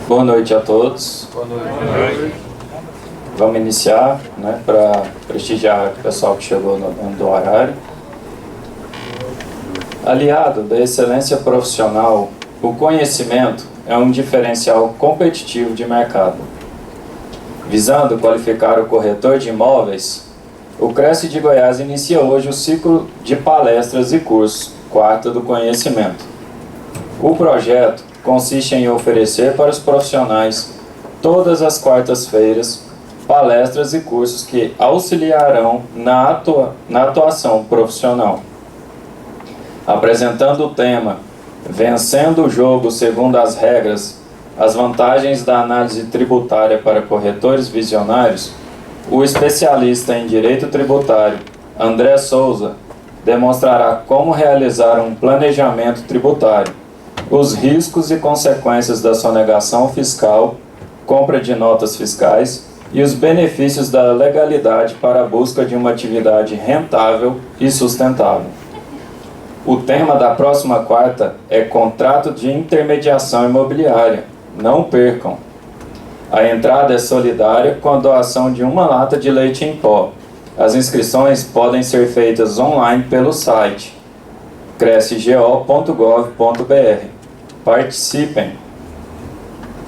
Boa noite a todos. Boa noite. Vamos iniciar, né, para prestigiar o pessoal que chegou no do horário. Aliado da excelência profissional, o conhecimento é um diferencial competitivo de mercado. Visando qualificar o corretor de imóveis, o Cresce de Goiás inicia hoje o ciclo de palestras e cursos Quarta do Conhecimento. O projeto consiste em oferecer para os profissionais, todas as quartas-feiras, palestras e cursos que auxiliarão na atuação profissional. Apresentando o tema Vencendo o Jogo Segundo as Regras, as vantagens da análise tributária para corretores visionários, o especialista em direito tributário, André Souza, demonstrará como realizar um planejamento tributário, os riscos e consequências da sonegação fiscal, compra de notas fiscais e os benefícios da legalidade para a busca de uma atividade rentável e sustentável. O tema da próxima quarta é Contrato de Intermediação Imobiliária. Não percam! A entrada é solidária com a doação de uma lata de leite em pó. As inscrições podem ser feitas online pelo site crescego.gov.br. Participem!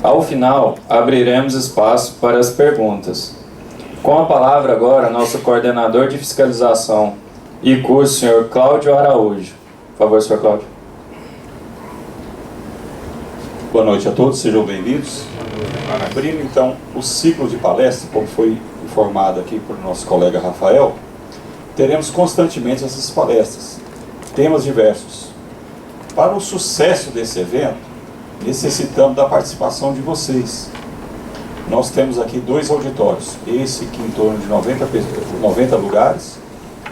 Ao final, abriremos espaço para as perguntas. Com a palavra agora, nosso coordenador de fiscalização e curso, senhor Cláudio Araújo. Por favor, senhor Cláudio. Boa noite a todos, sejam bem-vindos. Abrindo então o ciclo de palestras, como foi informado aqui por nosso colega Rafael, teremos constantemente essas palestras, temas diversos. Para o sucesso desse evento, necessitamos da participação de vocês. Nós temos aqui 2 auditórios, esse que em torno de 90 lugares,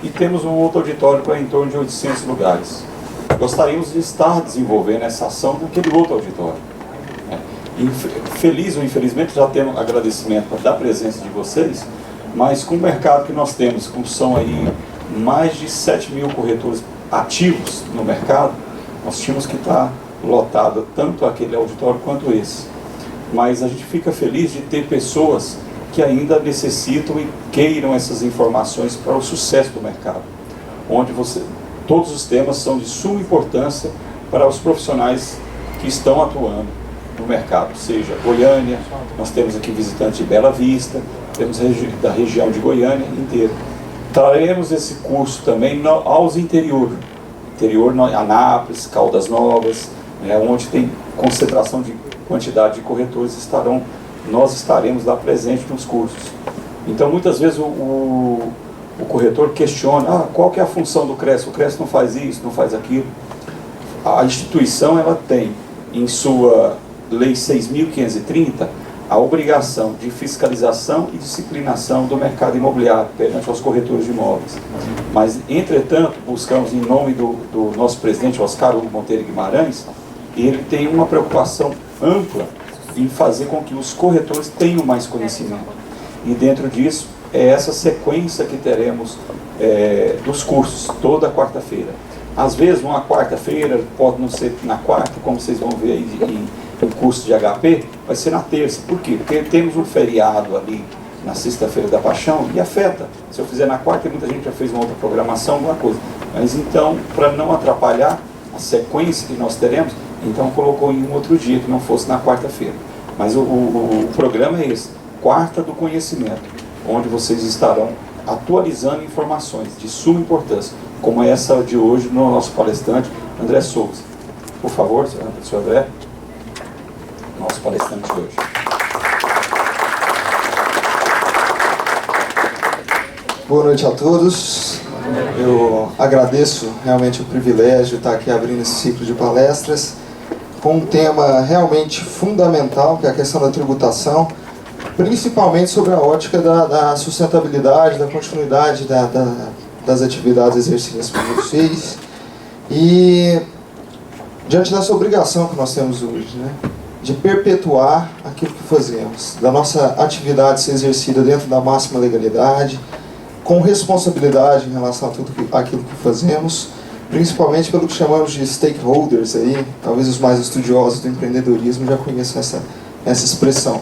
e temos um outro auditório para em torno de 800 lugares. Gostaríamos de estar desenvolvendo essa ação naquele outro auditório. Feliz ou infelizmente já temos agradecimento da presença de vocês, mas com o mercado que nós temos, como são aí mais de 7 mil corretores ativos no mercado, nós tínhamos que estar lotado tanto aquele auditório quanto esse. Mas a gente fica feliz de ter pessoas que ainda necessitam e queiram essas informações para o sucesso do mercado, onde todos os temas são de suma importância para os profissionais que estão atuando no mercado, seja Goiânia, nós temos aqui visitantes de Bela Vista, temos da região de Goiânia inteira. Traremos esse curso também aos interior, Anápolis, Caldas Novas, onde tem concentração de quantidade de corretores, nós estaremos lá presentes nos cursos. Então muitas vezes o corretor questiona, qual que é a função do CRES? O CRES não faz isso, não faz aquilo. A instituição ela tem em sua Lei 6.530 a obrigação de fiscalização e disciplinação do mercado imobiliário perante aos corretores de imóveis. Mas, entretanto, buscamos em nome do nosso presidente Oscar Hugo Monteiro Guimarães, ele tem uma preocupação ampla em fazer com que os corretores tenham mais conhecimento. E dentro disso, é essa sequência que teremos dos cursos, toda quarta-feira. Às vezes, uma quarta-feira, pode não ser na quarta, como vocês vão ver aí em curso de HP, vai ser na terça. Por quê? Porque temos um feriado ali na sexta-feira da Paixão e afeta. Se eu fizer na quarta, muita gente já fez uma outra programação, alguma coisa. Mas então, para não atrapalhar a sequência que nós teremos, então colocou em um outro dia, que não fosse na quarta-feira. Mas o programa é esse, Quarta do Conhecimento, onde vocês estarão atualizando informações de suma importância, como essa de hoje no nosso palestrante André Souza. Por favor, senhor André, nosso palestrante de hoje. Boa noite a todos. Eu agradeço realmente o privilégio de estar aqui abrindo esse ciclo de palestras com um tema realmente fundamental, que é a questão da tributação, principalmente sobre a ótica da sustentabilidade, da continuidade das atividades exercidas por vocês e diante dessa obrigação que nós temos hoje, né, de perpetuar aquilo que fazemos, da nossa atividade ser exercida dentro da máxima legalidade, com responsabilidade em relação a tudo aquilo que fazemos, principalmente pelo que chamamos de stakeholders aí, talvez os mais estudiosos do empreendedorismo já conheçam essa expressão.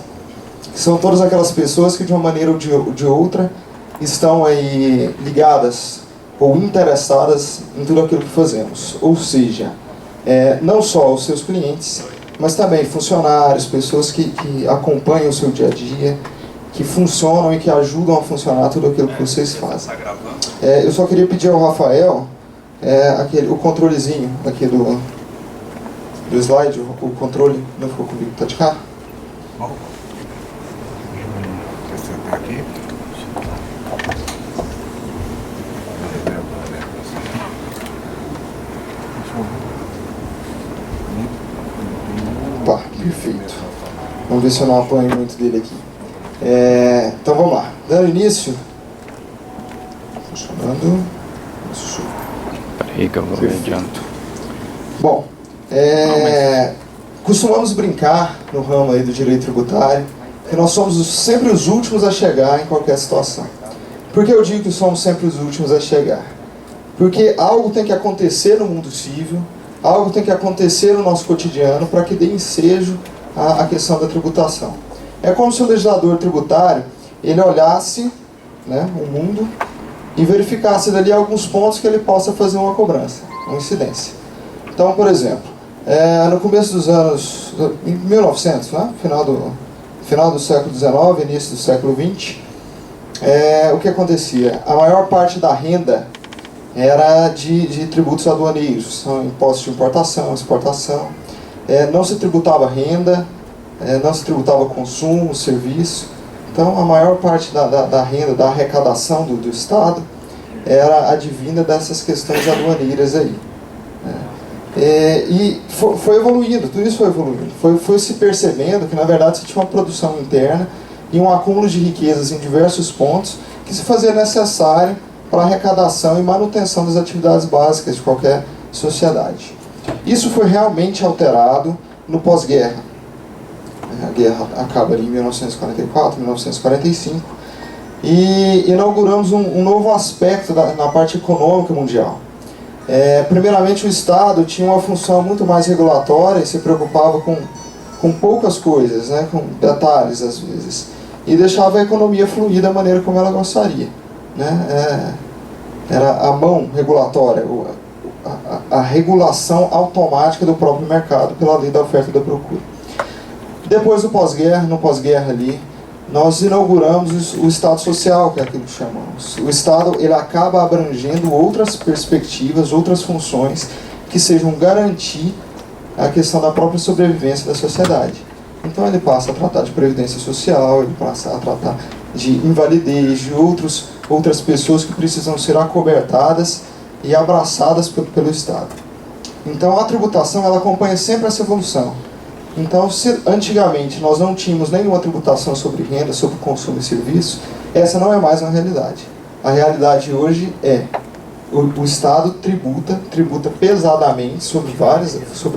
São todas aquelas pessoas que de uma maneira ou de outra estão aí ligadas ou interessadas em tudo aquilo que fazemos. Ou seja, não só os seus clientes, mas também funcionários, pessoas que acompanham o seu dia a dia, que funcionam e que ajudam a funcionar tudo aquilo que vocês fazem. Eu só queria pedir ao Rafael o controlezinho aqui do slide, o controle não ficou comigo, tá de cá? Aqui. Tá, perfeito. Vamos ver se eu não apanho muito dele aqui. Então vamos lá. Dando início. Funcionando. Peraí que eu vou adianto. Bom, costumamos brincar no ramo aí do direito tributário que nós somos sempre os últimos a chegar em qualquer situação. Por que eu digo que somos sempre os últimos a chegar? Porque algo tem que acontecer no mundo civil, algo tem que acontecer no nosso cotidiano para que dê ensejo à questão da tributação. É como se o legislador tributário ele olhasse, né, o mundo e verificasse dali alguns pontos que ele possa fazer uma cobrança, uma incidência. Então, por exemplo, no começo dos anos, em 1900, né, final do século XIX, início do século XX, o que acontecia? A maior parte da renda era de tributos aduaneiros, são impostos de importação, exportação. Não se tributava renda, não se tributava consumo, serviço. Então a maior parte da renda, da arrecadação do Estado era advinda dessas questões aduaneiras aí. E foi evoluindo, tudo isso foi evoluindo. Foi se percebendo que na verdade se tinha uma produção interna e um acúmulo de riquezas em diversos pontos que se fazia necessário para a arrecadação e manutenção das atividades básicas de qualquer sociedade. Isso foi realmente alterado no pós-guerra. A guerra acaba ali em 1944, 1945, e inauguramos um novo aspecto na parte econômica mundial. Primeiramente, o Estado tinha uma função muito mais regulatória e se preocupava com poucas coisas, né, com detalhes às vezes, e deixava a economia fluir da maneira como ela gostaria, né? Era a mão regulatória, a regulação automática do próprio mercado pela lei da oferta e da procura. Depois do pós-guerra, no pós-guerra ali, nós inauguramos o Estado Social, que é aquilo que chamamos. O Estado ele acaba abrangendo outras perspectivas, outras funções que sejam garantir a questão da própria sobrevivência da sociedade. Então ele passa a tratar de previdência social, ele passa a tratar de invalidez, de outras pessoas que precisam ser acobertadas e abraçadas pelo Estado. Então a tributação ela acompanha sempre essa evolução. Então, se antigamente nós não tínhamos nenhuma tributação sobre renda, sobre consumo e serviço, essa não é mais uma realidade. A realidade hoje é o Estado tributa pesadamente sobre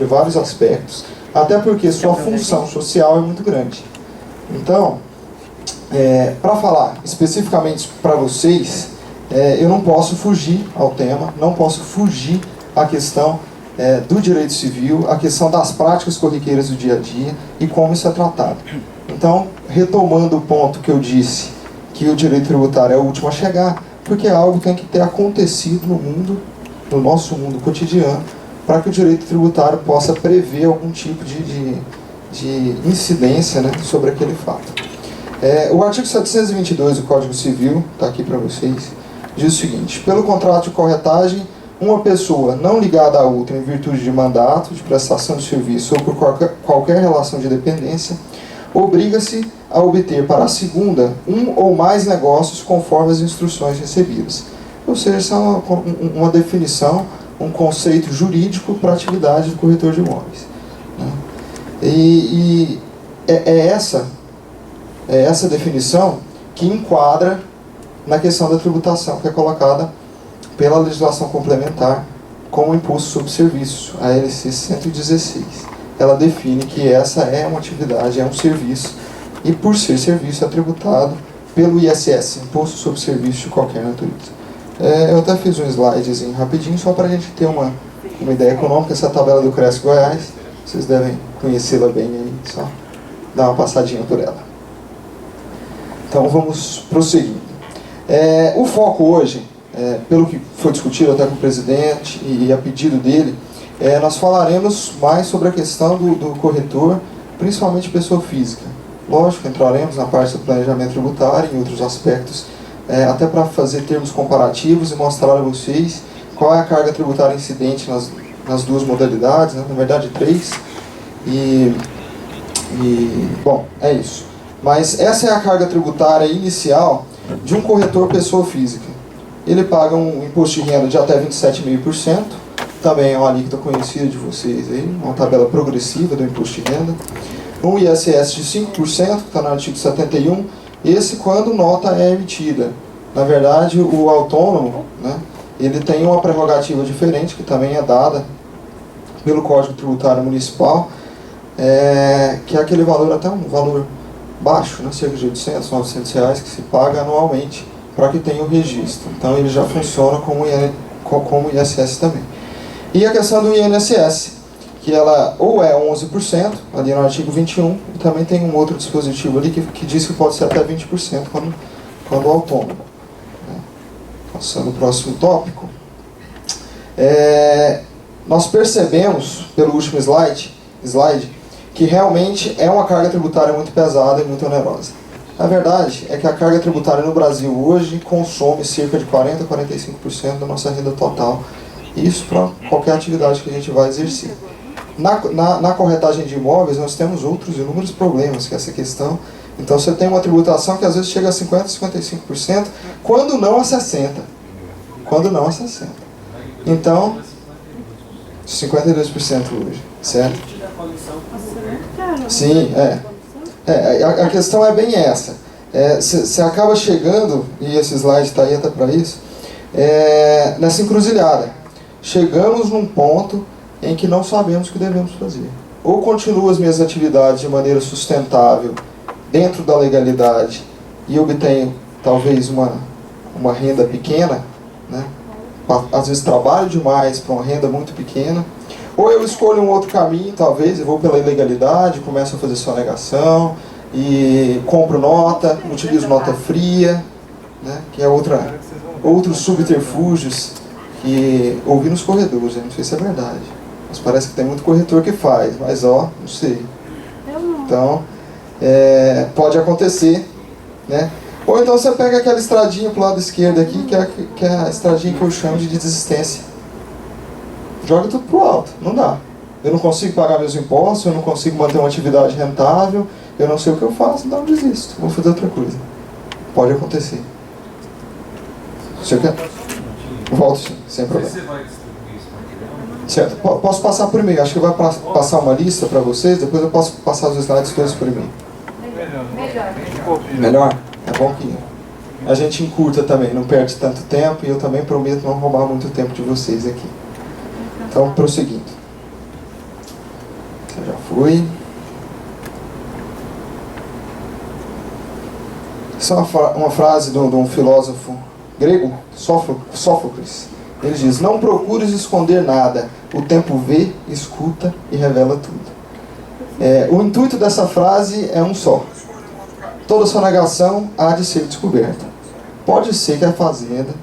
vários aspectos, até porque sua função social é muito grande. Então, para falar especificamente para vocês, eu não posso fugir ao tema, não posso fugir à questão do direito civil, a questão das práticas corriqueiras do dia a dia e como isso é tratado. Então, retomando o ponto que eu disse, que o direito tributário é o último a chegar, porque algo tem que ter acontecido no mundo, no nosso mundo cotidiano, para que o direito tributário possa prever algum tipo de incidência, né, sobre aquele fato. O artigo 722 do Código Civil, está aqui para vocês, diz o seguinte: pelo contrato de corretagem, uma pessoa não ligada a outra em virtude de mandato, de prestação de serviço ou por qualquer relação de dependência, obriga-se a obter para a segunda um ou mais negócios conforme as instruções recebidas. Ou seja, essa é uma definição, um conceito jurídico para a atividade do corretor de imóveis, né? E é essa definição que enquadra na questão da tributação, que é colocada pela legislação complementar como imposto sobre serviço, a LC 116. Ela define que essa é uma atividade, é um serviço, e por ser serviço é tributado pelo ISS, Imposto sobre Serviço de qualquer natureza. Eu até fiz um slidezinho rapidinho, só para a gente ter uma ideia econômica. Essa tabela do Cresce Goiás, vocês devem conhecê-la bem aí, só dar uma passadinha por ela. Então vamos prosseguindo. O foco hoje, pelo que foi discutido até com o presidente e a pedido dele, nós falaremos mais sobre a questão do corretor, principalmente pessoa física. Lógico, entraremos na parte do planejamento tributário e em outros aspectos, até para fazer termos comparativos e mostrar a vocês qual é a carga tributária incidente nas duas modalidades, né? Na verdade 3. Bom, é isso. Mas essa é a carga tributária inicial de um corretor pessoa física. Ele paga um imposto de renda de até 27,5%, também é uma alíquota conhecida de vocês aí, uma tabela progressiva do imposto de renda. Um ISS de 5%, que está no artigo 71, esse quando nota é emitida. Na verdade, o autônomo, né, ele tem uma prerrogativa diferente, que também é dada pelo Código Tributário Municipal, que é aquele valor, até um valor baixo, né, cerca de 800, 900 reais, que se paga anualmente para que tenha o registro. Então ele já funciona como ISS também. E a questão do INSS, que ela ou é 11%, ali no artigo 21, e também tem um outro dispositivo ali que diz que pode ser até 20% quando autônomo. Passando o próximo tópico. Nós percebemos, pelo último slide, que realmente é uma carga tributária muito pesada e muito onerosa. A verdade é que a carga tributária no Brasil hoje consome cerca de 40% a 45% da nossa renda total. Isso para qualquer atividade que a gente vai exercer. Na corretagem de imóveis nós temos outros inúmeros problemas, que é essa questão. Então você tem uma tributação que às vezes chega a 50%, 55%, quando não a 60%. Quando não a 60%. Então, 52% hoje, certo? Sim, a questão é bem essa. Você acaba chegando, e esse slide está aí até para isso, nessa encruzilhada. Chegamos num ponto em que não sabemos o que devemos fazer. Ou continuo as minhas atividades de maneira sustentável, dentro da legalidade, e obtenho talvez uma renda pequena, né? Às vezes trabalho demais para uma renda muito pequena, ou eu escolho um outro caminho, talvez, eu vou pela ilegalidade, começo a fazer sonegação, e compro nota, utilizo nota fria, né? Que é outros subterfúgios que ouvi nos corredores, não sei se é verdade, mas parece que tem muito corretor que faz, mas não sei. Então, pode acontecer, né? Ou então você pega aquela estradinha pro lado esquerdo aqui, que é a estradinha que eu chamo de desistência. Joga tudo pro alto, não dá. Eu não consigo pagar meus impostos, eu não consigo manter uma atividade rentável, eu não sei o que eu faço, então eu desisto, vou fazer outra coisa. Pode acontecer. Você quer? Volto sim, sem problema. Certo, posso passar por e-mail, acho que vai passar uma lista para vocês, depois eu posso passar os slides todos por e-mail. Melhor? É bom que a gente encurta também, não perde tanto tempo, e eu também prometo não roubar muito tempo de vocês aqui. Então, prosseguindo. Você já foi. Essa é uma frase de um filósofo grego, Sófocles. Ele diz: não procures esconder nada, o tempo vê, escuta e revela tudo. O intuito dessa frase é um só: toda sonegação há de ser descoberta. Pode ser que a fazenda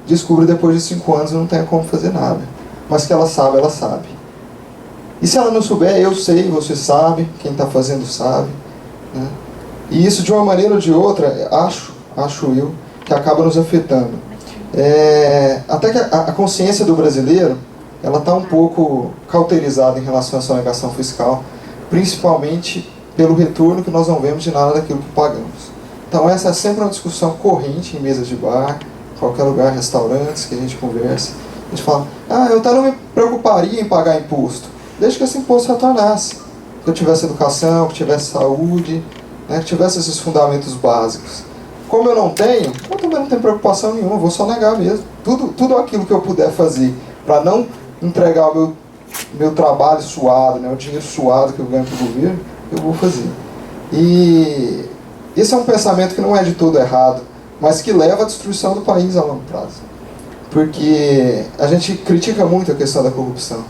descubra depois de 5 anos e não tenha como fazer nada, mas que ela sabe. E se ela não souber, eu sei, você sabe, quem está fazendo sabe, né? E isso, de uma maneira ou de outra, acho eu, que acaba nos afetando. Até que a consciência do brasileiro, ela está um pouco cauterizada em relação à sonegação fiscal, principalmente pelo retorno que nós não vemos de nada daquilo que pagamos. Então essa é sempre uma discussão corrente em mesas de bar, qualquer lugar, restaurantes, que a gente conversa. A gente fala: eu até não me preocuparia em pagar imposto, desde que esse imposto retornasse. Que eu tivesse educação, que tivesse saúde, né, que tivesse esses fundamentos básicos. Como eu não tenho, eu também não tenho preocupação nenhuma, vou só negar mesmo. Tudo aquilo que eu puder fazer para não entregar o meu trabalho suado, né, o dinheiro suado que eu ganho para o governo, eu vou fazer. E esse é um pensamento que não é de todo errado, mas que leva à destruição do país a longo prazo. Porque a gente critica muito a questão da corrupção,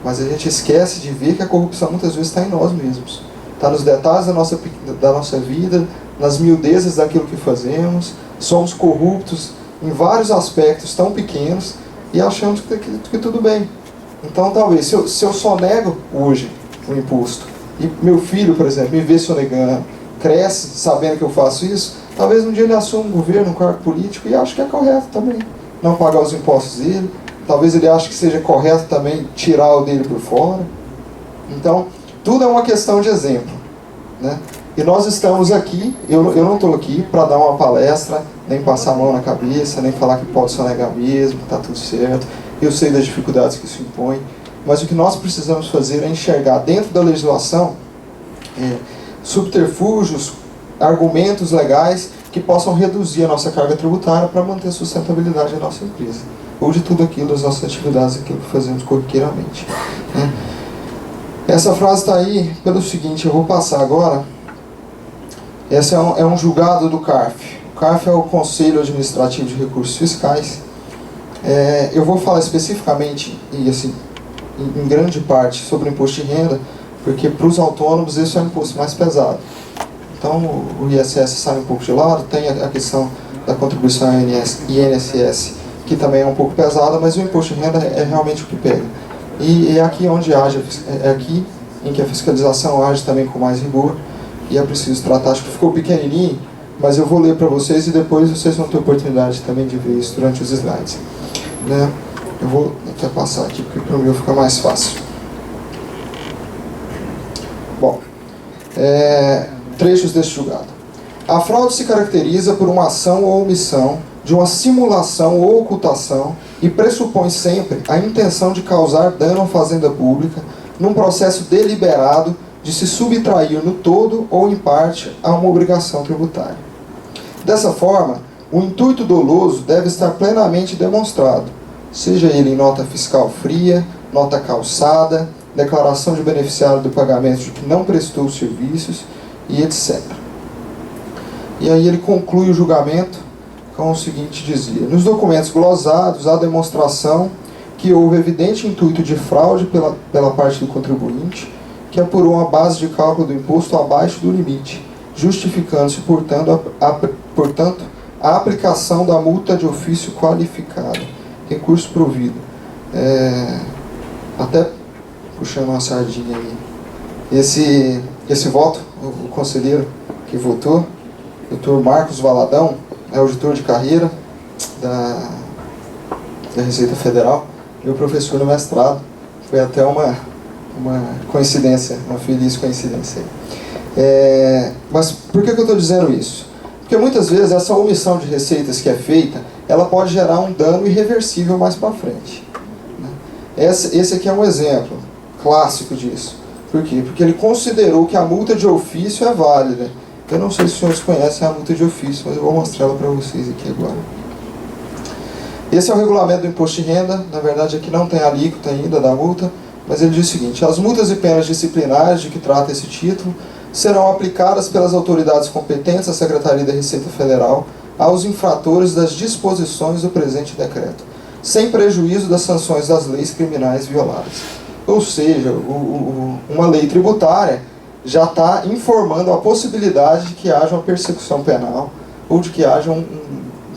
mas a gente esquece de ver que a corrupção muitas vezes está em nós mesmos. Está nos detalhes da nossa vida, nas miudezas daquilo que fazemos. Somos corruptos em vários aspectos tão pequenos e achamos que tudo bem. Então, talvez, se eu só nego hoje o imposto, e meu filho, por exemplo, me vê sonegando, cresce sabendo que eu faço isso, talvez um dia ele assuma um governo, um cargo político, e ache que é correto também não pagar os impostos dele. Talvez ele ache que seja correto também tirar o dele por fora. Então, tudo é uma questão de exemplo, né? E nós estamos aqui, eu não estou aqui para dar uma palestra, nem passar a mão na cabeça, nem falar que pode sonegar mesmo, que está tudo certo. Eu sei das dificuldades que isso impõe, mas o que nós precisamos fazer é enxergar dentro da legislação subterfúgios, argumentos legais que possam reduzir a nossa carga tributária para manter a sustentabilidade da nossa empresa, ou de tudo aquilo, das nossas atividades, aquilo que fazemos corriqueiramente, né? Essa frase está aí pelo seguinte, eu vou passar agora. Esse é um julgado do CARF. O CARF é o Conselho Administrativo de Recursos Fiscais. Eu vou falar especificamente, e assim, em grande parte, sobre o imposto de renda, porque para os autônomos esse é o imposto mais pesado. Então o ISS sai um pouco de lado, tem a questão da contribuição INSS, que também é um pouco pesada, mas o imposto de renda é realmente o que pega. E é aqui onde age, é aqui em que a fiscalização age também com mais rigor, e é preciso tratar. Acho que ficou pequenininho, mas eu vou ler para vocês e depois vocês vão ter oportunidade também de ver isso durante os slides, né? Eu vou até passar aqui porque para o meu fica mais fácil. Bom, trechos desse julgado. A fraude se caracteriza por uma ação ou omissão de uma simulação ou ocultação e pressupõe sempre a intenção de causar dano à fazenda pública num processo deliberado de se subtrair no todo ou em parte a uma obrigação tributária. Dessa forma, o intuito doloso deve estar plenamente demonstrado, seja ele em nota fiscal fria, nota calçada, declaração de beneficiário do pagamento de que não prestou os serviços e etc. E aí ele conclui o julgamento com o seguinte dizia: nos documentos glosados há demonstração que houve evidente intuito de fraude pela parte do contribuinte, que apurou uma base de cálculo do imposto abaixo do limite, justificando-se, portanto, a aplicação da multa de ofício qualificada. Recurso provido. Até puxando uma sardinha aí. Esse voto, o conselheiro que votou, Dr. Marcos Valadão, é auditor de carreira da Receita Federal, meu professor no mestrado. Foi até uma coincidência, uma feliz coincidência. Mas por que eu estou dizendo isso? Porque muitas vezes essa omissão de receitas que é feita, ela pode gerar um dano irreversível mais para frente, né? Esse aqui é um exemplo clássico disso. Por quê? Porque ele considerou que a multa de ofício é válida. Eu não sei se os senhores conhecem a multa de ofício, mas eu vou mostrar ela para vocês aqui agora. Esse é o regulamento do imposto de renda. Na verdade aqui não tem a alíquota ainda da multa, mas ele diz o seguinte: as multas e penas disciplinares de que trata esse título serão aplicadas pelas autoridades competentes da Secretaria da Receita Federal aos infratores das disposições do presente decreto, sem prejuízo das sanções das leis criminais violadas. Ou seja, uma lei tributária já está informando a possibilidade de que haja uma persecução penal ou de que haja um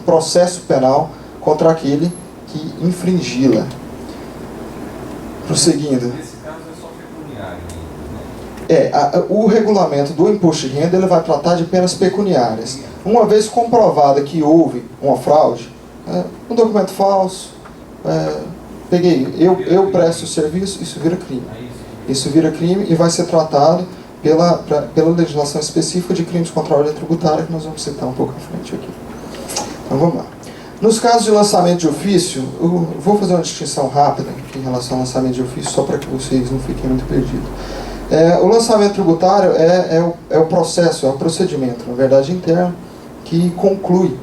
processo penal contra aquele que infringi-la. Prosseguindo. Nesse caso é só pecuniário, né? O regulamento do imposto de renda ele vai tratar de penas pecuniárias. Uma vez comprovada que houve uma fraude, um documento falso, eu presto o serviço, isso vira crime. Isso vira crime e vai ser tratado pela legislação específica de crimes contra a ordem tributária, que nós vamos citar um pouco à frente aqui. Então vamos lá. Nos casos de lançamento de ofício, eu vou fazer uma distinção rápida aqui em relação ao lançamento de ofício, só para que vocês não fiquem muito perdidos. O lançamento tributário é o processo, é o procedimento, na verdade interno, que conclui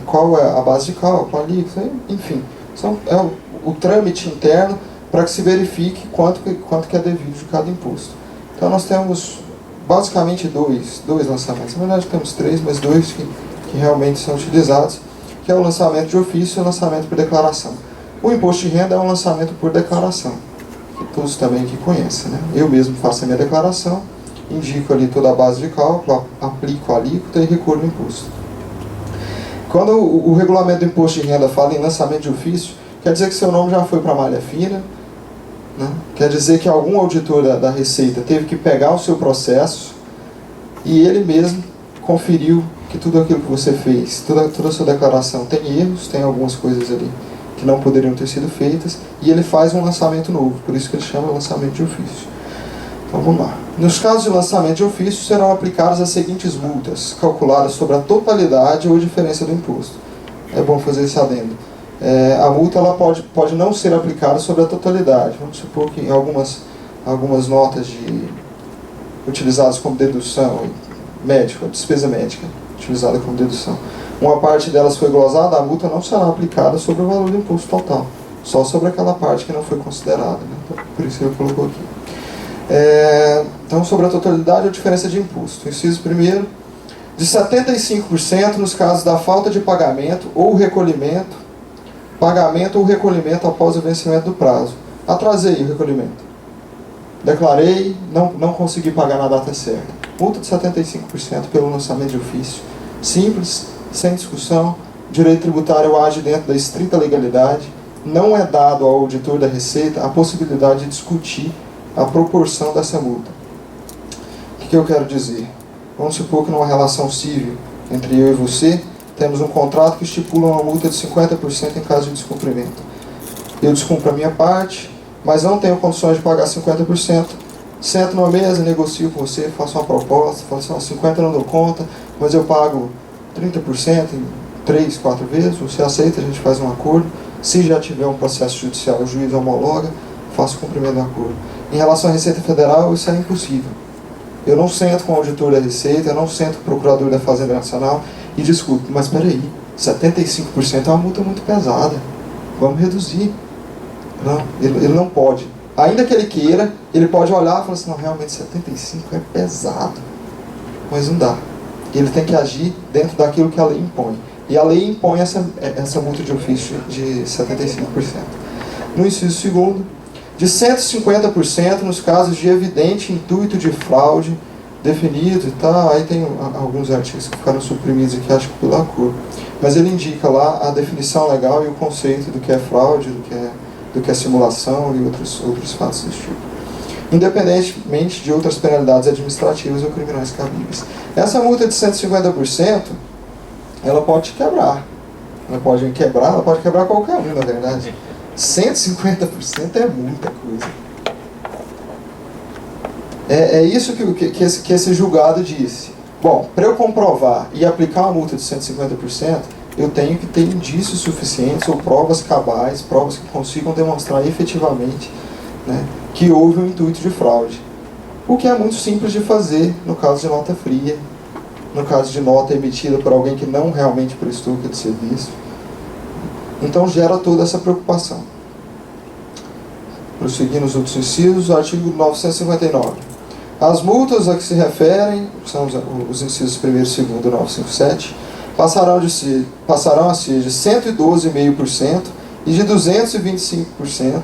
qual é a base de cálculo, a alíquota, enfim. É o trâmite interno para que se verifique quanto que é devido de cada imposto. Então nós temos basicamente dois lançamentos. Na verdade temos três, mas dois que realmente são utilizados. que é o lançamento de ofício e o lançamento por declaração. O imposto de renda é um lançamento por declaração, que todos também aqui conhecem, né? Eu mesmo faço a minha declaração, indico ali toda a base de cálculo, aplico a alíquota e recolho o imposto. Quando o regulamento do imposto de renda fala em lançamento de ofício, quer dizer que seu nome já foi para a malha fina, né? Quer dizer que algum auditor da Receita teve que pegar o seu processo e ele mesmo conferiu que tudo aquilo que você fez, toda a sua declaração tem erros, tem algumas coisas ali que não poderiam ter sido feitas, e ele faz um lançamento novo, por isso que ele chama lançamento de ofício. Então vamos lá. Nos casos de lançamento de ofício serão aplicadas as seguintes multas, calculadas sobre a totalidade ou diferença do imposto. É bom fazer esse adendo. A multa ela pode não ser aplicada sobre a totalidade. Vamos supor que em algumas notas utilizadas como dedução médica, despesa médica, utilizada como dedução, uma parte delas foi glosada, a multa não será aplicada sobre o valor do imposto total, só sobre aquela parte que não foi considerada, né? Então, por isso ele colocou aqui. Então, sobre a totalidade ou diferença de imposto. Inciso primeiro, de 75% nos casos da falta de pagamento ou recolhimento após o vencimento do prazo. Atrasei o recolhimento. Declarei, não consegui pagar na data certa. Multa de 75% pelo lançamento de ofício. Simples, sem discussão. O direito tributário age dentro da estrita legalidade. Não é dado ao auditor da Receita a possibilidade de discutir a proporção dessa multa. O que eu quero dizer? Vamos supor que numa relação civil entre eu e você, temos um contrato que estipula uma multa de 50% em caso de descumprimento. Eu descumpro a minha parte, mas não tenho condições de pagar 50%. Sento numa mesa, negocio com você, faço uma proposta, falo assim, 50% eu não dou conta, mas eu pago 30% em 3, 4 vezes, você aceita, a gente faz um acordo. Se já tiver um processo judicial, o juiz homologa, faço o cumprimento do acordo. Em relação à Receita Federal, isso é impossível. Eu não sento com o auditor da Receita, eu não sento com o procurador da Fazenda Nacional e discuto, mas espera aí, 75% é uma multa muito pesada, vamos reduzir. Não, ele não pode. Ainda que ele queira, ele pode olhar e falar assim, não, realmente 75% é pesado, mas não dá. Ele tem que agir dentro daquilo que a lei impõe. E a lei impõe essa multa de ofício de 75%. No inciso segundo, de 150% nos casos de evidente intuito de fraude definido e tal. Aí tem alguns artigos que ficaram suprimidos aqui, acho que pela cor. Mas ele indica lá a definição legal e o conceito do que é fraude, do que é simulação e outros fatos desse tipo. Independentemente de outras penalidades administrativas ou criminais cabíveis. Essa multa de 150%, ela pode quebrar. Ela pode quebrar qualquer um, na verdade. 150% é muita coisa. É isso que esse julgado disse. Bom, para eu comprovar e aplicar uma multa de 150%, eu tenho que ter indícios suficientes ou provas cabais, provas que consigam demonstrar efetivamente, né, que houve um intuito de fraude. O que é muito simples de fazer no caso de nota fria, no caso de nota emitida por alguém que não realmente prestou aquele serviço. Então gera toda essa preocupação. Prosseguindo os outros incisos, o artigo 959. As multas a que se referem, são os incisos 1º e 2º do 957, passarão a ser de 112,5% e de 225%,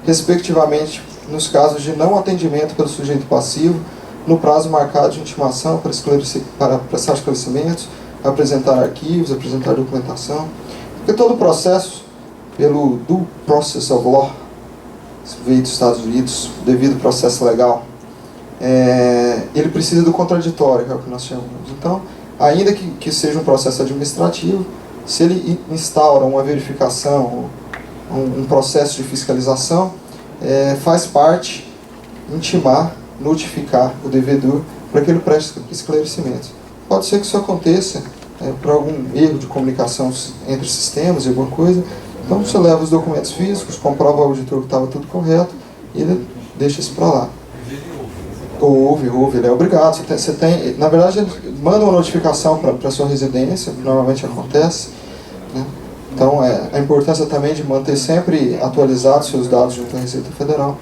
respectivamente, nos casos de não atendimento pelo sujeito passivo, no prazo marcado de intimação para prestar esclarecimentos, apresentar arquivos, apresentar documentação. Porque todo o processo, pelo due process of law, veio dos Estados Unidos, devido processo legal, ele precisa do contraditório, que é o que nós chamamos. Então, ainda que seja um processo administrativo, se ele instaura uma verificação, um processo de fiscalização, faz parte intimar, notificar o devedor para que ele preste esclarecimentos. Pode ser que isso aconteça por algum erro de comunicação entre sistemas e alguma coisa. Então você leva os documentos físicos, comprova ao auditor que estava tudo correto e ele deixa isso para lá. Houve, ele é obrigado. Você tem, na verdade, ele manda uma notificação para a sua residência, que normalmente acontece, né? Então, a importância também de manter sempre atualizados seus dados junto à Receita Federal.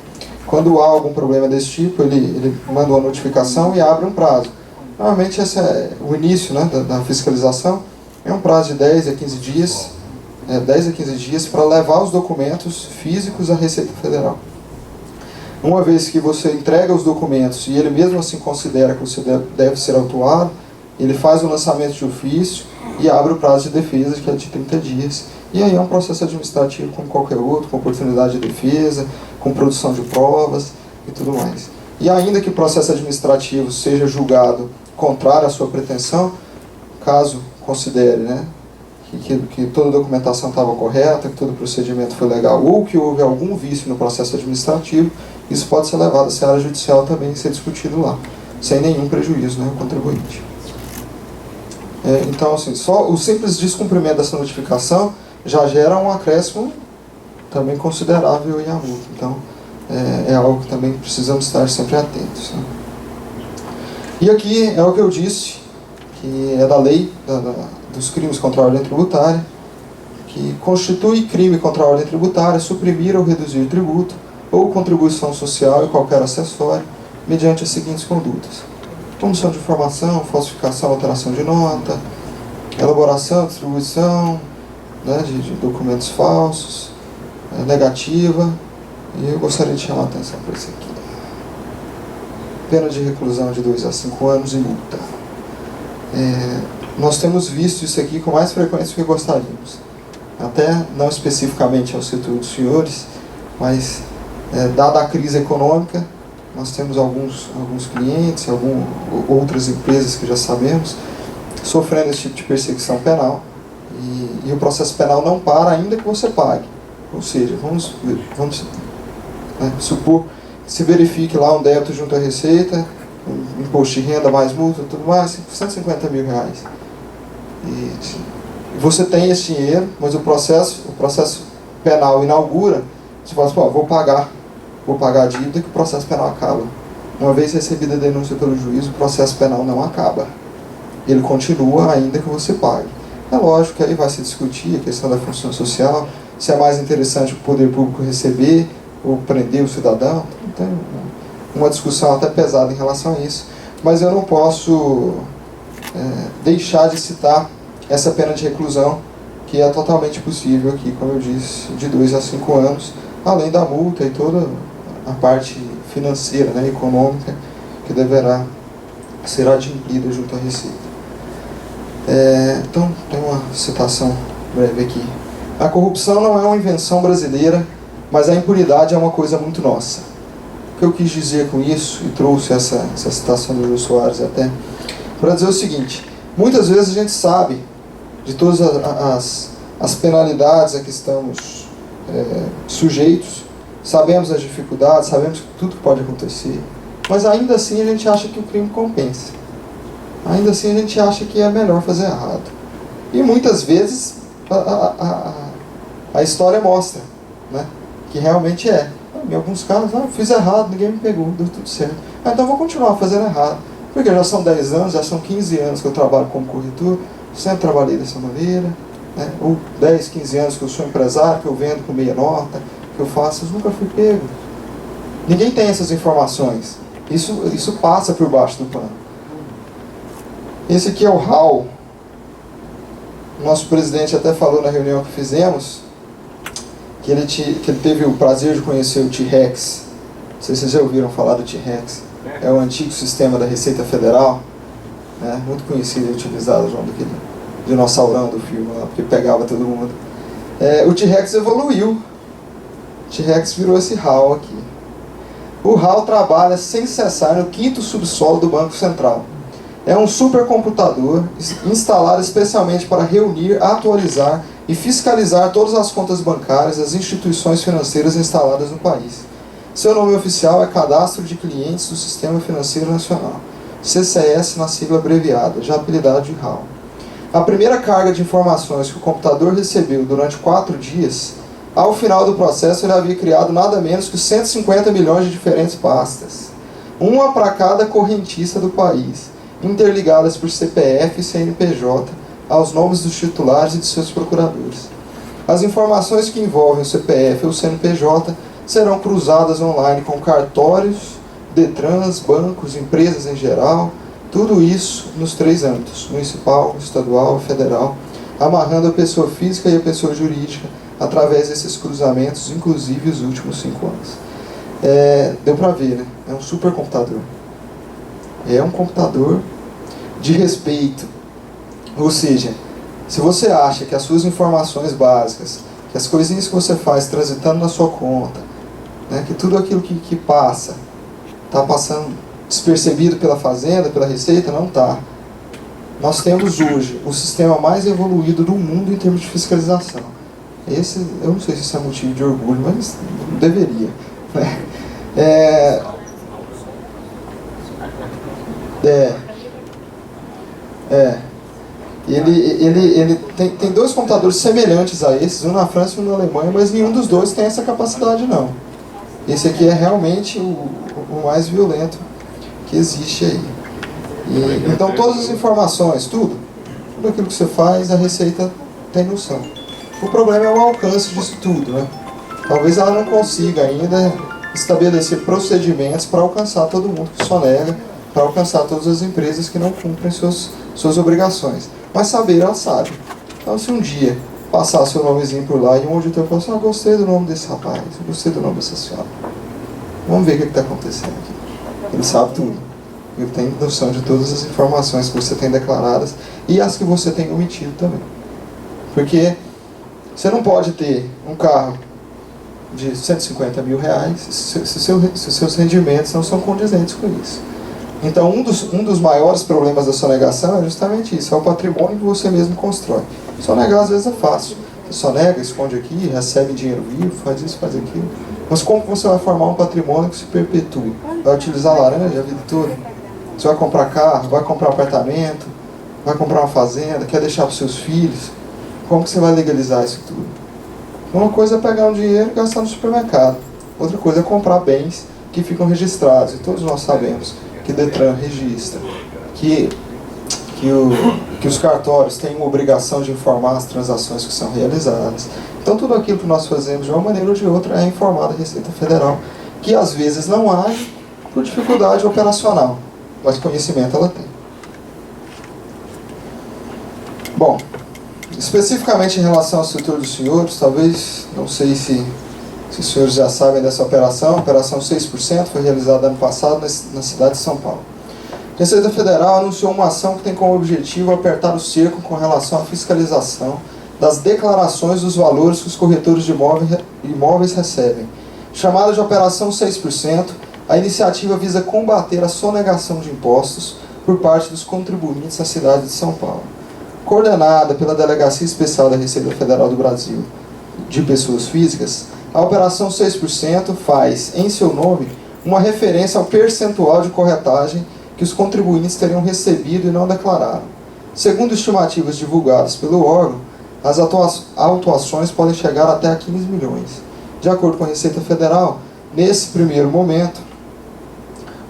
Quando há algum problema desse tipo, ele manda uma notificação e abre um prazo. Normalmente esse é o início, né, da fiscalização, é um prazo de 10 a 15 dias, 10 a 15 dias para levar os documentos físicos à Receita Federal. Uma vez que você entrega os documentos e ele mesmo assim considera que você deve ser autuado, ele faz o lançamento de ofício e abre o prazo de defesa, que é de 30 dias. E aí é um processo administrativo como qualquer outro, com oportunidade de defesa, com produção de provas e tudo mais. E ainda que o processo administrativo seja julgado contrário à sua pretensão, caso considere, né, que toda a documentação estava correta, que todo o procedimento foi legal, ou que houve algum vício no processo administrativo, isso pode ser levado à seara judicial também e ser discutido lá, sem nenhum prejuízo, né, ao contribuinte. Então, assim, só o simples descumprimento dessa notificação já gera um acréscimo também considerável em a multa. Então, é algo que também precisamos estar sempre atentos, né? E aqui é o que eu disse, que é da lei dos crimes contra a ordem tributária, que constitui crime contra a ordem tributária suprimir ou reduzir tributo ou contribuição social e qualquer acessório mediante as seguintes condutas: omissão de informação, falsificação, alteração de nota, elaboração, distribuição, né, de documentos falsos, negativa. E eu gostaria de chamar a atenção para isso aqui. Pena de reclusão de 2 a 5 anos e multa. Nós temos visto isso aqui com mais frequência do que gostaríamos. Até não especificamente ao setor dos senhores, mas dada a crise econômica, nós temos alguns clientes, outras empresas que já sabemos, sofrendo esse tipo de perseguição penal. E o processo penal não para ainda que você pague. Ou seja, vamos supor que se verifique lá um débito junto à Receita, um imposto de renda mais multa, tudo mais, R$150 mil. E você tem esse dinheiro, mas o processo penal inaugura, você fala assim, vou pagar a dívida que o processo penal acaba. Uma vez recebida a denúncia pelo juiz, o processo penal não acaba. Ele continua ainda que você pague. É lógico que aí vai se discutir a questão da função social, se é mais interessante o poder público receber ou prender o cidadão. Tem uma discussão até pesada em relação a isso. Mas eu não posso deixar de citar essa pena de reclusão, que é totalmente possível aqui, como eu disse, de 2 a 5 anos, além da multa e toda a parte financeira, né, econômica, que deverá ser adimplida junto à Receita. Então, tem uma citação breve aqui. A corrupção não é uma invenção brasileira, mas a impunidade é uma coisa muito nossa. O que eu quis dizer com isso, e trouxe essa citação do Jô Soares até, para dizer o seguinte: muitas vezes a gente sabe de todas as penalidades a que estamos sujeitos, sabemos as dificuldades, sabemos tudo que pode acontecer, mas ainda assim a gente acha que o crime compensa. Ainda assim a gente acha que é melhor fazer errado. E muitas vezes a história mostra, né, que realmente é. Em alguns casos, fiz errado, ninguém me pegou, deu tudo certo. Então vou continuar fazendo errado. Porque já são 10 anos, já são 15 anos que eu trabalho como corretor, sempre trabalhei dessa maneira, né? Ou 10, 15 anos que eu sou empresário, que eu vendo com meia nota, que eu faço, eu nunca fui pego. Ninguém tem essas informações. Isso passa por baixo do pano. Esse aqui é o Hall. O nosso presidente até falou na reunião que fizemos que ele teve o prazer de conhecer o T-Rex. Não sei se vocês já ouviram falar do T-Rex. É o antigo sistema da Receita Federal, né? Muito conhecido e utilizado junto daquele dinossaurão do filme lá, porque pegava todo mundo. O T-Rex evoluiu. O T-Rex virou esse Hall aqui. O Hall trabalha sem cessar no 5º subsolo do Banco Central. É um supercomputador instalado especialmente para reunir, atualizar e fiscalizar todas as contas bancárias das instituições financeiras instaladas no país. Seu nome oficial é Cadastro de Clientes do Sistema Financeiro Nacional, CCS na sigla abreviada, já apelidado de Hall. A primeira carga de informações que o computador recebeu durante 4 dias, ao final do processo ele havia criado nada menos que 150 milhões de diferentes pastas, uma para cada correntista do país, interligadas por CPF e CNPJ aos nomes dos titulares e de seus procuradores. As informações que envolvem o CPF ou o CNPJ serão cruzadas online com cartórios, Detrans, bancos, empresas em geral, tudo isso nos 3 âmbitos, municipal, estadual e federal, amarrando a pessoa física e a pessoa jurídica através desses cruzamentos, inclusive os últimos 5 anos. Deu para ver, né? É um supercomputador. É um computador de respeito. Ou seja, se você acha que as suas informações básicas, que as coisinhas que você faz transitando na sua conta, né, que tudo aquilo que passa, está passando despercebido pela Fazenda, pela Receita, não está. Nós temos hoje o sistema mais evoluído do mundo em termos de fiscalização. Esse, eu não sei se isso é motivo de orgulho, mas deveria, né? Ele tem 2 computadores semelhantes a esses, um na França e um na Alemanha, mas nenhum dos 2 tem essa capacidade, não. Esse aqui é realmente o mais violento que existe aí. Então todas as informações, tudo aquilo que você faz, a Receita tem noção. O problema é o alcance disso tudo, né? Talvez ela não consiga ainda estabelecer procedimentos para alcançar todo mundo que sonega, para alcançar todas as empresas que não cumprem suas obrigações. Mas saber, ela sabe. Então, se um dia passar seu nomezinho por lá e um auditor falar assim, gostei do nome desse rapaz, gostei do nome dessa senhora, vamos ver o que está acontecendo aqui. Ele sabe tudo. Ele tem noção de todas as informações que você tem declaradas e as que você tem omitido também. Porque você não pode ter um carro de 150 mil reais se seus rendimentos não são condizentes com isso. Então, um dos maiores problemas da sonegação é justamente isso, é o patrimônio que você mesmo constrói. Sonegar às vezes é fácil. Você sonega, esconde aqui, recebe dinheiro vivo, faz isso, faz aquilo. Mas como você vai formar um patrimônio que se perpetue? Vai utilizar laranja a vida toda? Você vai comprar carro, vai comprar apartamento, vai comprar uma fazenda, quer deixar para os seus filhos? Como que você vai legalizar isso tudo? Uma coisa é pegar um dinheiro e gastar no supermercado. Outra coisa é comprar bens que ficam registrados. E todos nós sabemos que Detran registra, que os cartórios têm uma obrigação de informar as transações que são realizadas. Então tudo aquilo que nós fazemos de uma maneira ou de outra é informado à Receita Federal, que às vezes não age por dificuldade operacional, mas conhecimento ela tem. Bom, especificamente em relação ao setor dos senhores, talvez, não sei se os senhores já sabem dessa operação, a Operação 6% foi realizada ano passado na cidade de São Paulo. A Receita Federal anunciou uma ação que tem como objetivo apertar o cerco com relação à fiscalização das declarações dos valores que os corretores de imóveis recebem. Chamada de Operação 6%, a iniciativa visa combater a sonegação de impostos por parte dos contribuintes na cidade de São Paulo. Coordenada pela Delegacia Especial da Receita Federal do Brasil de Pessoas Físicas, a Operação 6% faz, em seu nome, uma referência ao percentual de corretagem que os contribuintes teriam recebido e não declararam. Segundo estimativas divulgadas pelo órgão, as autuações podem chegar até a 15 milhões. De acordo com a Receita Federal, nesse primeiro momento,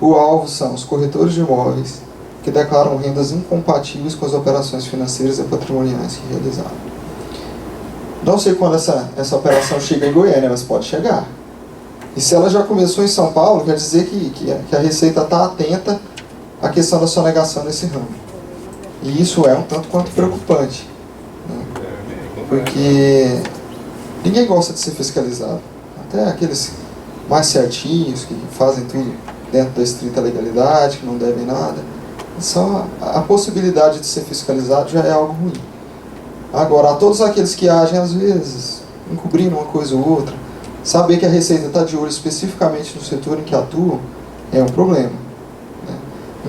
o alvo são os corretores de imóveis que declaram rendas incompatíveis com as operações financeiras e patrimoniais que realizaram. Não sei quando essa operação chega em Goiânia, mas pode chegar. E se ela já começou em São Paulo, quer dizer que a Receita está atenta à questão da sonegação nesse ramo. E isso é um tanto quanto preocupante, né? Porque ninguém gosta de ser fiscalizado. Até aqueles mais certinhos, que fazem tudo dentro da estrita legalidade, que não devem nada. Só a possibilidade de ser fiscalizado já é algo ruim. Agora, a todos aqueles que agem, às vezes, encobrindo uma coisa ou outra, saber que a Receita está de olho especificamente no setor em que atua é um problema, né?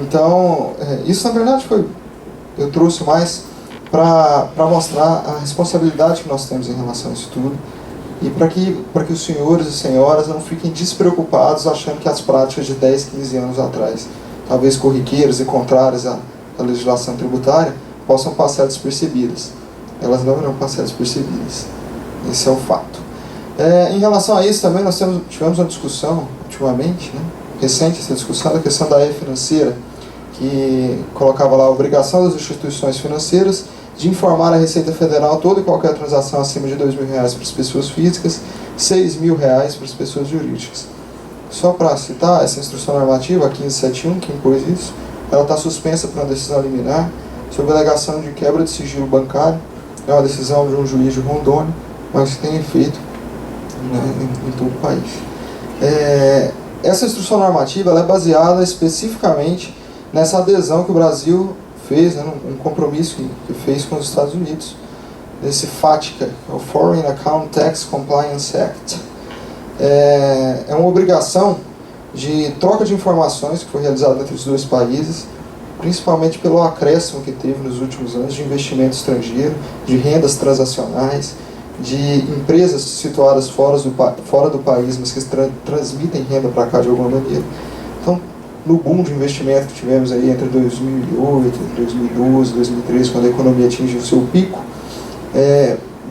Então, isso na verdade eu trouxe mais para mostrar a responsabilidade que nós temos em relação a isso tudo e para que os senhores e senhoras não fiquem despreocupados achando que as práticas de 10, 15 anos atrás, talvez corriqueiras e contrárias à legislação tributária, possam passar despercebidas. Elas não irão passar despercebidas. Esse é o fato. Em relação a isso também nós tivemos uma discussão ultimamente, né, recente essa discussão da questão da E financeira, que colocava lá a obrigação das instituições financeiras de informar a Receita Federal toda e qualquer transação acima de R$2.000 para as pessoas físicas, R$6.000 para as pessoas jurídicas. Só para citar, essa instrução normativa, a 1571, que impôs isso, ela está suspensa por uma decisão liminar sob alegação de quebra de sigilo bancário é uma decisão de um juiz de Rondônia, mas que tem efeito, né, em todo o país. Essa instrução normativa ela é baseada especificamente nessa adesão que o Brasil fez, né, um compromisso que fez com os Estados Unidos, esse FATCA, o Foreign Account Tax Compliance Act. É uma obrigação de troca de informações que foi realizada entre os dois países, principalmente pelo acréscimo que teve nos últimos anos de investimento estrangeiro, de rendas transacionais, de empresas situadas fora do país, mas que transmitem renda para cá de alguma maneira. Então, no boom de investimento que tivemos aí entre 2008, 2012, 2013, quando a economia atingiu o seu pico,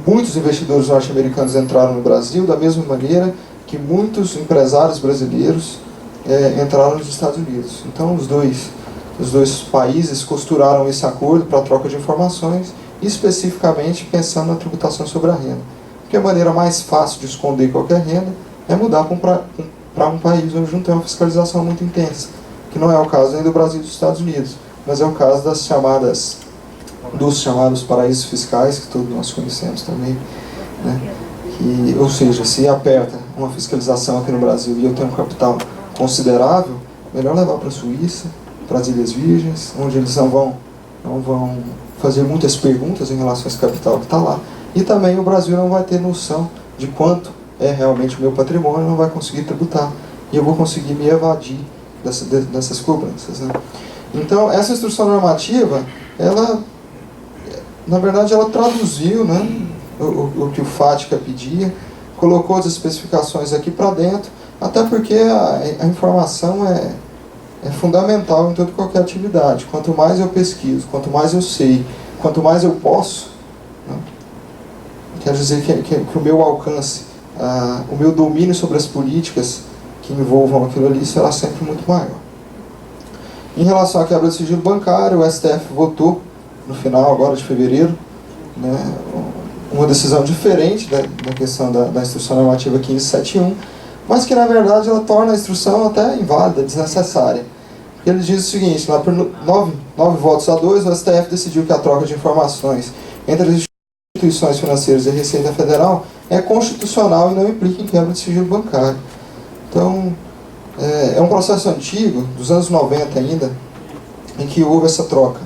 muitos investidores norte-americanos entraram no Brasil, da mesma maneira que muitos empresários brasileiros entraram nos Estados Unidos. Então, os dois países costuraram esse acordo para a troca de informações, especificamente pensando na tributação sobre a renda. Porque a maneira mais fácil de esconder qualquer renda é mudar para um país onde não tem uma fiscalização muito intensa, que não é o caso nem do Brasil e dos Estados Unidos, mas é o caso dos chamados paraísos fiscais, que todos nós conhecemos também, né? Ou seja, se aperta uma fiscalização aqui no Brasil e eu tenho um capital considerável, melhor levar para a Suíça, para as Ilhas Virgens, onde eles não vão fazer muitas perguntas em relação a esse capital que está lá. E também o Brasil não vai ter noção de quanto é realmente o meu patrimônio, não vai conseguir tributar. E eu vou conseguir me evadir dessas cobranças, né? Então, essa instrução normativa, ela, na verdade, ela traduziu, né, o que o FATCA pedia, colocou as especificações aqui para dentro, até porque a informação é fundamental em toda e qualquer atividade. Quanto mais eu pesquiso, quanto mais eu sei, quanto mais eu posso, né, quer dizer que o meu alcance, o meu domínio sobre as políticas que envolvam aquilo ali será sempre muito maior. Em relação à quebra de sigilo bancário, o STF votou no final agora de fevereiro, né, uma decisão diferente da questão da instrução normativa 1571, mas que na verdade ela torna a instrução até inválida, desnecessária. Ele diz o seguinte: lá por 9 votos a 2, o STF decidiu que a troca de informações entre as instituições financeiras e a Receita Federal é constitucional e não implica em quebra de sigilo bancário. Então, é um processo antigo, dos anos 90 ainda, em que houve essa troca.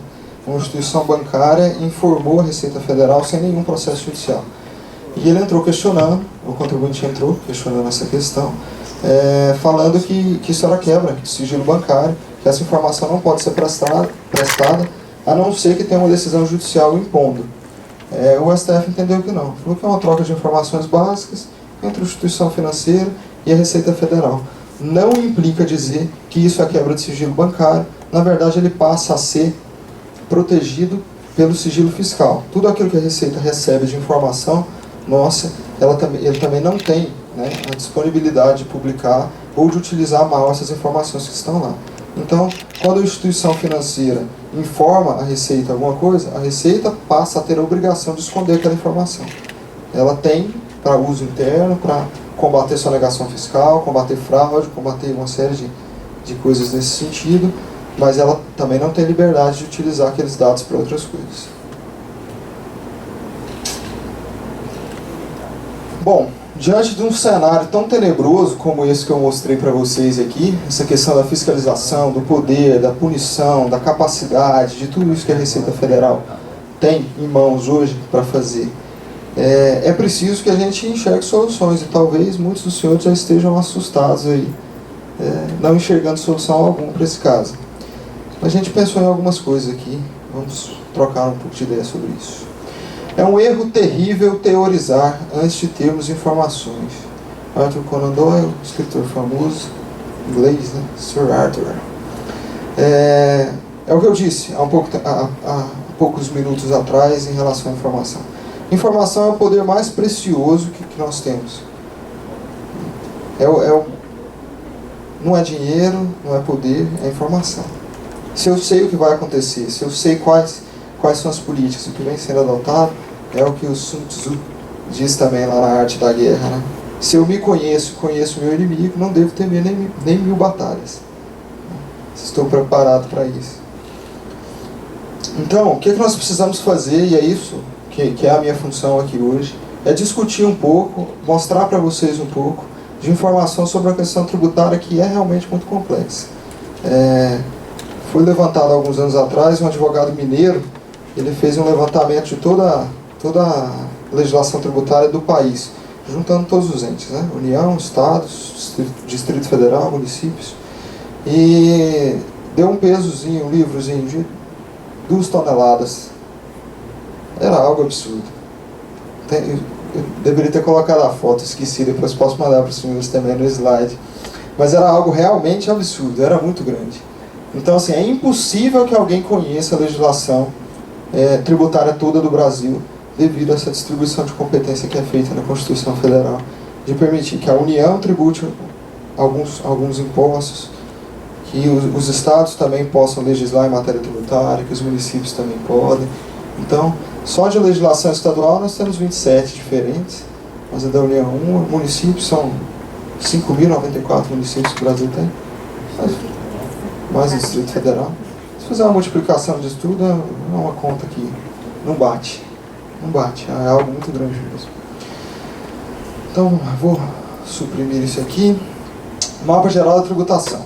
Uma instituição bancária informou a Receita Federal sem nenhum processo judicial. E ele entrou questionando, o contribuinte entrou questionando essa questão, falando que isso era quebra de sigilo bancário, que essa informação não pode ser prestada, a não ser que tenha uma decisão judicial impondo. O STF entendeu que não. Falou que é uma troca de informações básicas entre a instituição financeira e a Receita Federal. Não implica dizer que isso é quebra de sigilo bancário. Na verdade, ele passa a ser protegido pelo sigilo fiscal. Tudo aquilo que a Receita recebe de informação nossa, ele também não tem, né, a disponibilidade de publicar ou de utilizar mal essas informações que estão lá. Então, quando a instituição financeira informa a Receita alguma coisa, a Receita passa a ter a obrigação de esconder aquela informação. Ela tem para uso interno, para combater sonegação fiscal, combater fraude, combater uma série de coisas nesse sentido, mas ela também não tem liberdade de utilizar aqueles dados para outras coisas. Bom, diante de um cenário tão tenebroso como esse que eu mostrei para vocês aqui, essa questão da fiscalização, do poder, da punição, da capacidade, de tudo isso que a Receita Federal tem em mãos hoje para fazer, é preciso que a gente enxergue soluções, e talvez muitos dos senhores já estejam assustados aí, não enxergando solução alguma para esse caso. A gente pensou em algumas coisas aqui, vamos trocar um pouco de ideia sobre isso. É um erro terrível teorizar antes de termos informações. Arthur Conan Doyle, escritor famoso, inglês, né? Sir Arthur. É o que eu disse há poucos minutos atrás em relação à informação. Informação é o poder mais precioso que nós temos. Não é dinheiro, não é poder, é informação. Se eu sei o que vai acontecer, se eu sei quais são as políticas, o que vem sendo adotado, é o que o Sun Tzu diz também lá na Arte da Guerra, né? Se eu me conheço o meu inimigo, não devo temer nem 1000 batalhas. Estou preparado para isso. Então, o que nós precisamos fazer, e é isso que que é a minha função aqui hoje, é discutir um pouco, mostrar para vocês um pouco de informação sobre a questão tributária, que é realmente muito complexa. Foi levantado há alguns anos atrás, um advogado mineiro, ele fez um levantamento de toda a legislação tributária do país, juntando todos os entes, né? União, Estados, Distrito Federal, municípios, e deu um pesozinho, um livrozinho de 2 toneladas. Era algo absurdo. Eu deveria ter colocado a foto, esqueci, depois posso mandar para os senhores também no slide. Mas era algo realmente absurdo, era muito grande. Então, assim, é impossível que alguém conheça a legislação tributária toda do Brasil, devido a essa distribuição de competência que é feita na Constituição Federal, de permitir que a União tribute alguns impostos, que os estados também possam legislar em matéria tributária, que os municípios também podem. Então, só de legislação estadual nós temos 27 diferentes, mas a da União 1, municípios são 5.094 municípios que o Brasil tem, mais o Distrito Federal. Se fizer uma multiplicação disso tudo, é uma conta que não bate. Não bate, é algo muito grande mesmo. Então, vou suprimir isso aqui. Mapa geral da tributação.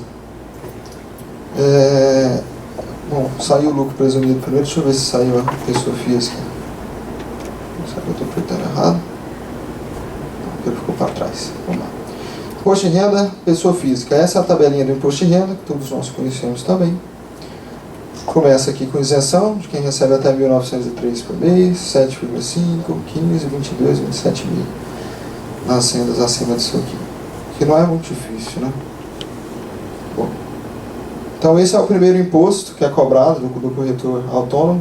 Bom, saiu o lucro presumido primeiro. Deixa eu ver se saiu a pessoa física. Será que eu estou apertando errado? Não, ele ficou para trás. Vamos lá. Imposto de renda, pessoa física. Essa é a tabelinha do imposto de renda, que todos nós conhecemos também. Começa aqui com isenção, de quem recebe até 1.903 por mês, 7,5, 15, 22, 27 mil. Nas rendas acima disso aqui. Que não é muito difícil, né? Bom. Então esse é o primeiro imposto que é cobrado do corretor autônomo.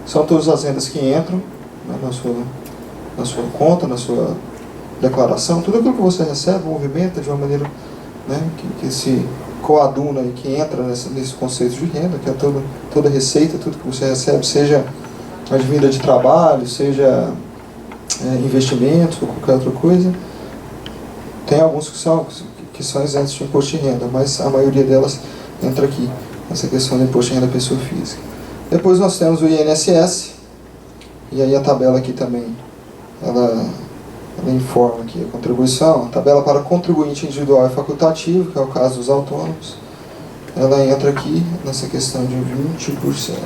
São todas as rendas que entram, né, na sua conta, na sua declaração. Tudo aquilo que você recebe, movimenta de uma maneira, né, que se coaduna e que entra nesse conceito de renda, que é toda receita, tudo que você recebe, seja advinda de trabalho, seja investimentos ou qualquer outra coisa. Tem alguns que são isentos de imposto de renda, mas a maioria delas entra aqui, nessa questão do imposto de renda da pessoa física. Depois nós temos o INSS, e aí a tabela aqui também, ela informa aqui a contribuição, a tabela para contribuinte individual e facultativo, que é o caso dos autônomos, ela entra aqui nessa questão de 20%.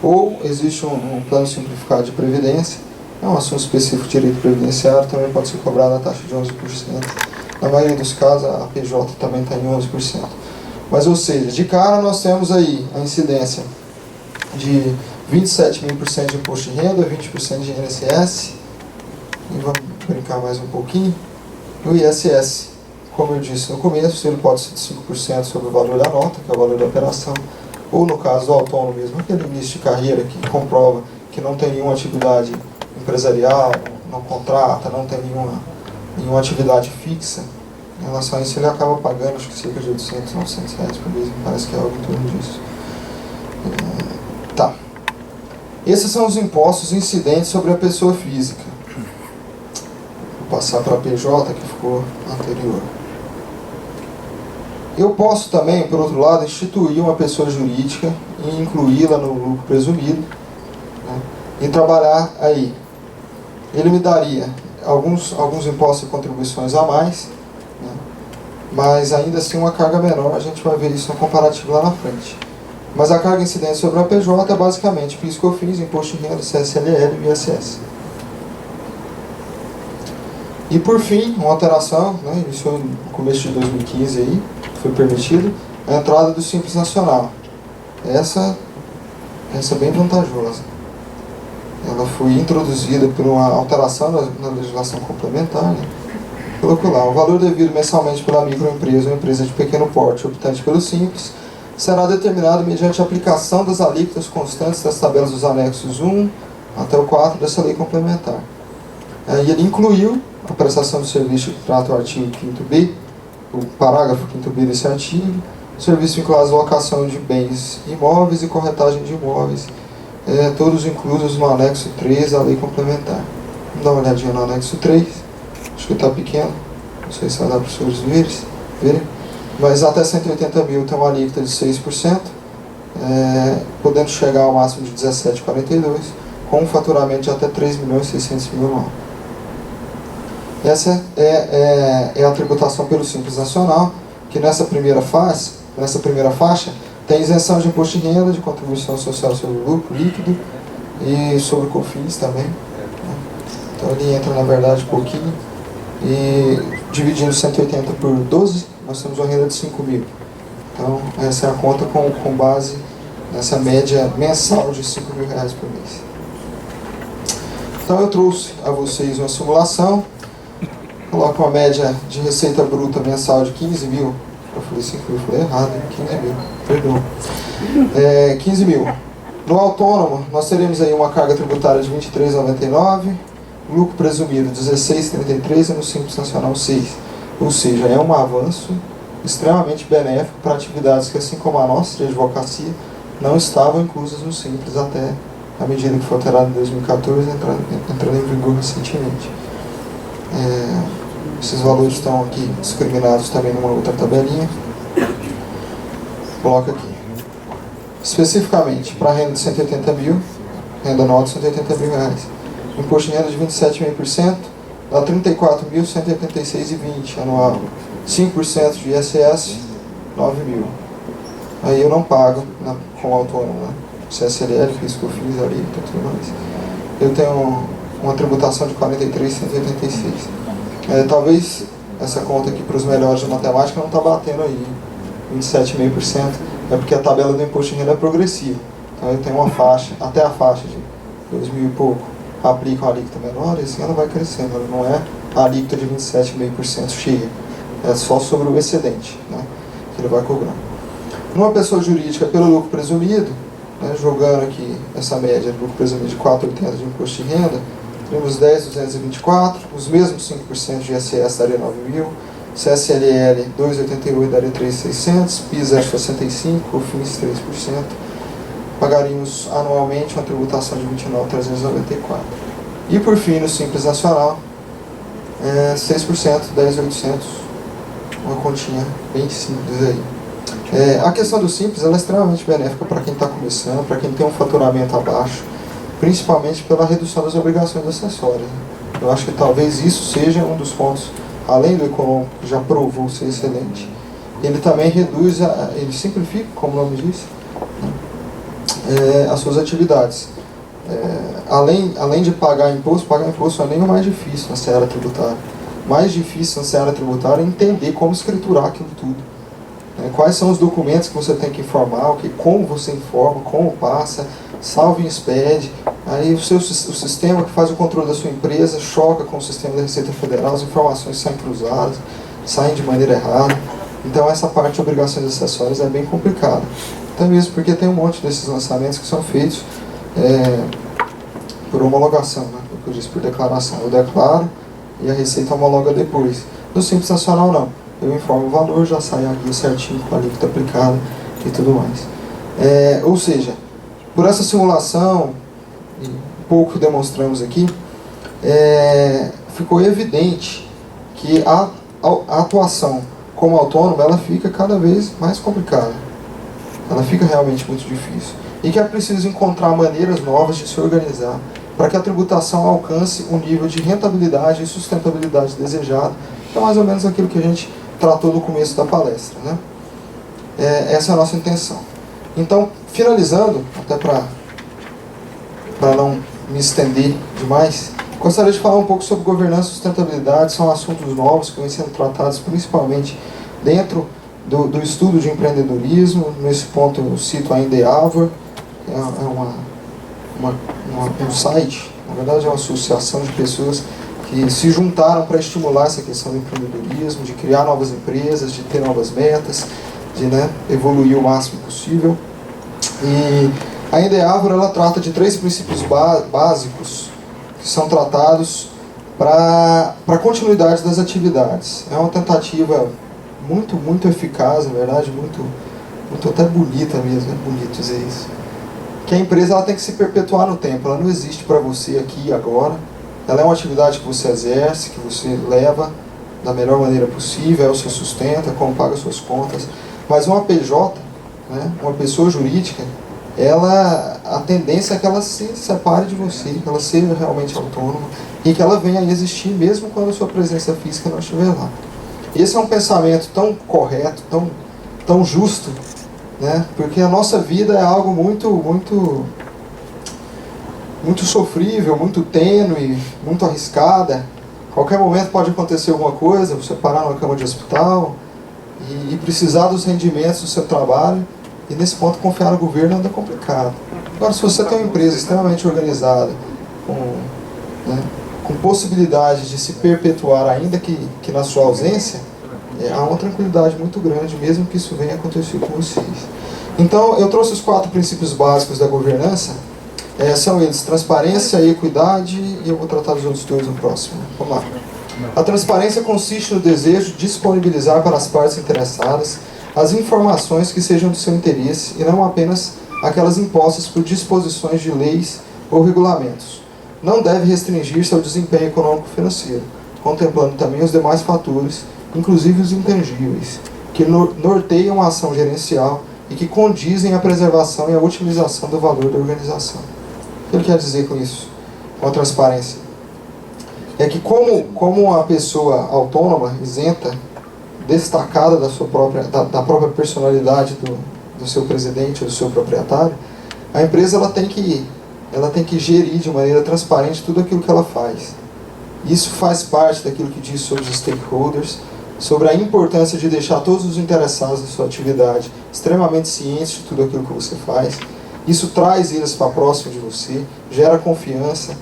Ou existe um plano simplificado de previdência, é um assunto específico de direito previdenciário, também pode ser cobrado a taxa de 11%. Na maioria dos casos a PJ também está em 11%. Mas, ou seja, de cara nós temos aí a incidência de 27.000% de imposto de renda, 20% de INSS, e vamos brincar mais um pouquinho. O ISS, como eu disse no começo, ele pode ser de 5% sobre o valor da nota, que é o valor da operação, ou no caso do autônomo mesmo, aquele início de carreira que comprova que não tem nenhuma atividade empresarial, não contrata, não tem nenhuma atividade fixa. Em relação a isso, ele acaba pagando acho que cerca de 800, 900 reais por mês, parece que é algo em torno disso. Tá. Esses são os impostos incidentes sobre a pessoa física. Vou passar para a PJ, que ficou anterior. Eu posso também, por outro lado, instituir uma pessoa jurídica e incluí-la no lucro presumido, né, e trabalhar aí. Ele me daria alguns impostos e contribuições a mais, né, mas ainda assim uma carga menor. A gente vai ver isso no comparativo lá na frente. Mas a carga incidente sobre a PJ é basicamente PIS, COFINS, Imposto de Renda, CSLL e ISS. E por fim, uma alteração, né, iniciou no começo de 2015 aí, foi permitido, a entrada do Simples Nacional. Essa é bem vantajosa. Ela foi introduzida por uma alteração na legislação complementar, né? Colocou lá, o valor devido mensalmente pela microempresa ou empresa de pequeno porte optante pelo Simples será determinado mediante a aplicação das alíquotas constantes das tabelas dos anexos 1 até o 4 dessa lei complementar. E ele incluiu a prestação do serviço que trata o artigo 5º-B, o parágrafo 5º-B desse artigo, serviço vinculado à locação de bens imóveis e corretagem de imóveis, todos inclusos no anexo 3 da lei complementar. Vamos dar uma olhadinha no anexo 3, acho que está pequeno, não sei se vai dar para os senhores verem, mas até 180 mil tem uma alíquota de 6%, podendo chegar ao máximo de 17,42%, com um faturamento de até 3.600.000 no ano. Essa é a tributação pelo Simples Nacional, que nessa primeira faixa, tem isenção de imposto de renda, de contribuição social sobre o lucro líquido e sobre o COFINS também. Então ele entra, na verdade, pouquinho. E dividindo 180 por 12, nós temos uma renda de 5.000. Então essa é a conta com base nessa média mensal de R$5.000 por mês. Então eu trouxe a vocês uma simulação. Coloco uma média de receita bruta mensal de 15.000. Eu falei 5.000, eu falei errado, 15.000, perdão. 15.000. No autônomo, nós teremos aí uma carga tributária de 23,99, lucro presumido 16,33 e no Simples Nacional 6. Ou seja, é um avanço extremamente benéfico para atividades que, assim como a nossa de advocacia, não estavam inclusas no Simples até a medida que foi alterada em 2014, entrando em vigor recentemente. Esses valores estão aqui discriminados também numa outra tabelinha. Coloca aqui. Especificamente, para a renda de 180 mil, renda anual de 180 mil reais. Imposto de renda de 27,5%, dá 34.186,20 anual. 5% de ISS, 9.000. Aí eu não pago com autônomo, né? CSLL, fiz que eu fiz ali, tudo mais. Eu tenho uma tributação de 43.186. Talvez essa conta aqui para os melhores de matemática não está batendo aí 27,5%, é porque a tabela do imposto de renda é progressiva. Então eu tenho uma faixa, até a faixa de 2.000 e pouco, aplica uma alíquota menor, e assim ela vai crescendo, ela não é a alíquota de 27,5% cheia, é só sobre o excedente, né, que ele vai cobrando. Numa pessoa jurídica, pelo lucro presumido, né, jogando aqui essa média de lucro presumido de 4,80 de imposto de renda, temos 10.224, os mesmos 5% de ISS daria 9.000, CSLL 2,88 daria 3.600, PIS 0,65, COFINS 3%, pagaríamos anualmente uma tributação de 29.394. E por fim, no Simples Nacional, 6%, 10.800, uma continha bem simples aí. A questão do Simples ela é extremamente benéfica para quem está começando, para quem tem um faturamento abaixo, principalmente pela redução das obrigações acessórias, né? Eu acho que talvez isso seja um dos pontos, além do econômico, que já provou ser excelente. Ele também reduz, ele simplifica, como o nome diz, né, as suas atividades. Além de pagar imposto não é nem o mais difícil na seara tributária. O mais difícil na seara tributária é entender como escriturar aquilo tudo. Quais são os documentos que você tem que informar, como você informa, como passa, salve em SPED, aí o sistema que faz o controle da sua empresa choca com o sistema da Receita Federal, as informações saem cruzadas, saem de maneira errada. Então essa parte de obrigações acessórias é bem complicada. Até mesmo porque tem um monte desses lançamentos que são feitos por homologação, né? Eu disse, por declaração. Eu declaro e a Receita homologa depois. No Simples Nacional não. Eu informo o valor, já sai a guia certinho com a alíquota aplicada e tudo mais. Ou seja, por essa simulação, e pouco demonstramos aqui, ficou evidente que a atuação como autônomo ela fica cada vez mais complicada. Ela fica realmente muito difícil. E que é preciso encontrar maneiras novas de se organizar para que a tributação alcance um nível de rentabilidade e sustentabilidade desejado, que é mais ou menos aquilo que a gente tratou no começo da palestra, né? Essa é a nossa intenção. Então, finalizando, até para não me estender demais, gostaria de falar um pouco sobre governança e sustentabilidade. São assuntos novos que vêm sendo tratados principalmente dentro do estudo de empreendedorismo. Nesse ponto eu cito a Endeavor, que é um site, na verdade é uma associação de pessoas que se juntaram para estimular essa questão do empreendedorismo, de criar novas empresas, de ter novas metas, de evoluir o máximo possível. E a Endeavor ela trata de 3 princípios básicos que são tratados para a continuidade das atividades. É uma tentativa muito eficaz, na verdade, muito até bonita mesmo, é bonito dizer isso. Que a empresa ela tem que se perpetuar no tempo, ela não existe para você aqui e agora. Ela é uma atividade que você exerce, que você leva da melhor maneira possível, é o seu sustento, é como paga as suas contas. Mas uma PJ, né, uma pessoa jurídica, a tendência é que ela se separe de você, que ela seja realmente autônoma e que ela venha a existir mesmo quando a sua presença física não estiver lá. Esse é um pensamento tão correto, tão justo, né? Porque a nossa vida é algo muito sofrível, muito tênue, muito arriscada. Qualquer momento pode acontecer alguma coisa, você parar numa cama de hospital e precisar dos rendimentos do seu trabalho, e nesse ponto confiar no governo anda complicado. Agora, se você tem uma empresa extremamente organizada, com possibilidade de se perpetuar ainda que na sua ausência, há uma tranquilidade muito grande, mesmo que isso venha acontecer com vocês. Então, eu trouxe os 4 princípios básicos da governança. São eles: transparência, equidade, e eu vou tratar dos outros 2 no próximo. Vamos lá. A transparência consiste no desejo de disponibilizar para as partes interessadas as informações que sejam do seu interesse e não apenas aquelas impostas por disposições de leis ou regulamentos. Não deve restringir-se ao desempenho econômico-financeiro, contemplando também os demais fatores, inclusive os intangíveis, que norteiam a ação gerencial e que condizem à preservação e à otimização do valor da organização. O que ele quer dizer com isso, com a transparência? É que como a pessoa autônoma, isenta, destacada da própria personalidade do seu presidente ou do seu proprietário, a empresa ela tem que gerir de maneira transparente tudo aquilo que ela faz. Isso faz parte daquilo que diz sobre os stakeholders, sobre a importância de deixar todos os interessados na sua atividade extremamente cientes de tudo aquilo que você faz. Isso traz eles para próximo de você, gera confiança,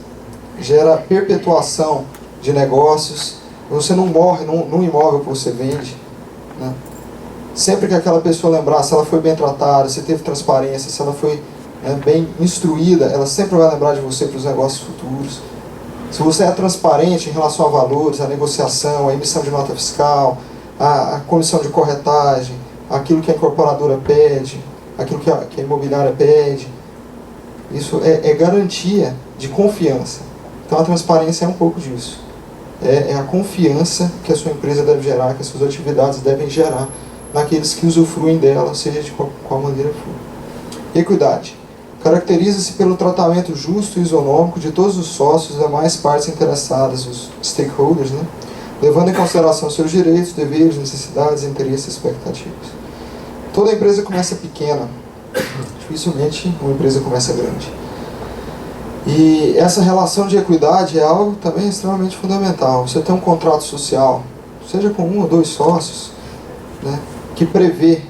gera perpetuação de negócios. Você não morre num imóvel que você vende, né? Sempre que aquela pessoa lembrar, se ela foi bem tratada, se teve transparência, se ela foi bem instruída, ela sempre vai lembrar de você para os negócios futuros. Se você é transparente em relação a valores, a negociação, a emissão de nota fiscal, a comissão de corretagem, aquilo que a incorporadora pede, aquilo que a imobiliária pede, isso é garantia de confiança. Então a transparência é um pouco disso. É a confiança que a sua empresa deve gerar, que as suas atividades devem gerar naqueles que usufruem dela, seja de qual maneira for. Equidade. Caracteriza-se pelo tratamento justo e isonômico de todos os sócios e demais partes interessadas, os stakeholders, né? Levando em consideração seus direitos, deveres, necessidades, interesses e expectativas. Toda empresa começa pequena, dificilmente uma empresa começa grande. E essa relação de equidade é algo também extremamente fundamental. Você tem um contrato social, seja com 1 ou 2 sócios, né, que prevê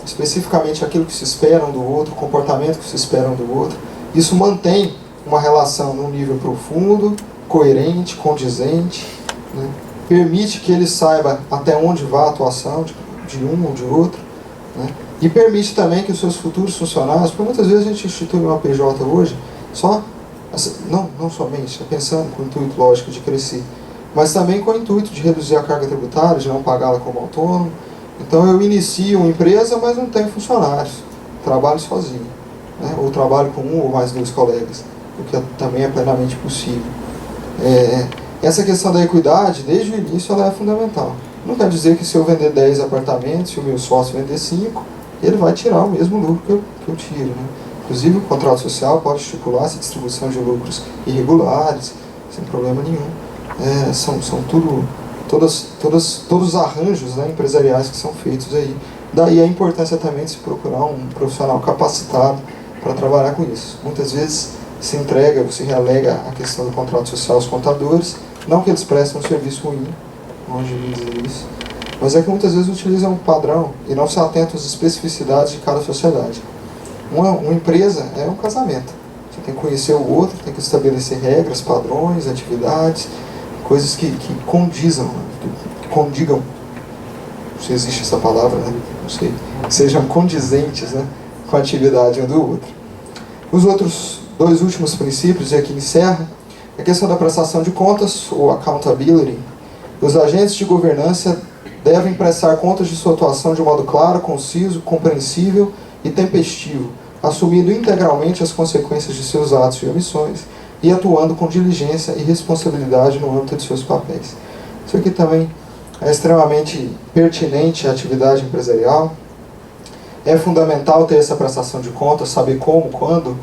especificamente aquilo que se espera um do outro, o comportamento que se espera um do outro. Isso mantém uma relação num nível profundo, coerente, condizente, né, permite que ele saiba até onde vai a atuação de um ou de outro, né, e permite também que os seus futuros funcionários, porque muitas vezes a gente institui uma PJ hoje, não somente pensando com o intuito lógico de crescer, mas também com o intuito de reduzir a carga tributária, de não pagá-la como autônomo. Então eu inicio uma empresa, mas não tenho funcionários, trabalho sozinho, né? Ou trabalho com 1 ou mais 2 colegas, o que também é plenamente possível. Essa questão da equidade, desde o início, ela é fundamental. Não quer dizer que se eu vender 10 apartamentos, se o meu sócio vender 5, ele vai tirar o mesmo lucro que eu tiro, né? Inclusive o contrato social pode estipular essa distribuição de lucros irregulares, sem problema nenhum. São todos os arranjos, né, empresariais que são feitos aí. Daí a importância também de se procurar um profissional capacitado para trabalhar com isso. Muitas vezes se relega a questão do contrato social aos contadores, não que eles prestem um serviço ruim, longe de dizer isso, mas é que muitas vezes utilizam um padrão e não se atentam às especificidades de cada sociedade. Uma empresa é um casamento. Você tem que conhecer o outro, tem que estabelecer regras, padrões, atividades, coisas que condizam, que condigam, não sei se existe essa palavra, né? Não sei, que sejam condizentes, né, com a atividade um do outro. Os outros 2 últimos princípios, e aqui encerra, a questão da prestação de contas, ou accountability. Os agentes de governança devem prestar contas de sua atuação de modo claro, conciso, compreensível e tempestivo, assumindo integralmente as consequências de seus atos e omissões e atuando com diligência e responsabilidade no âmbito de seus papéis. Isso aqui também é extremamente pertinente à atividade empresarial. É fundamental ter essa prestação de contas, saber como, quando,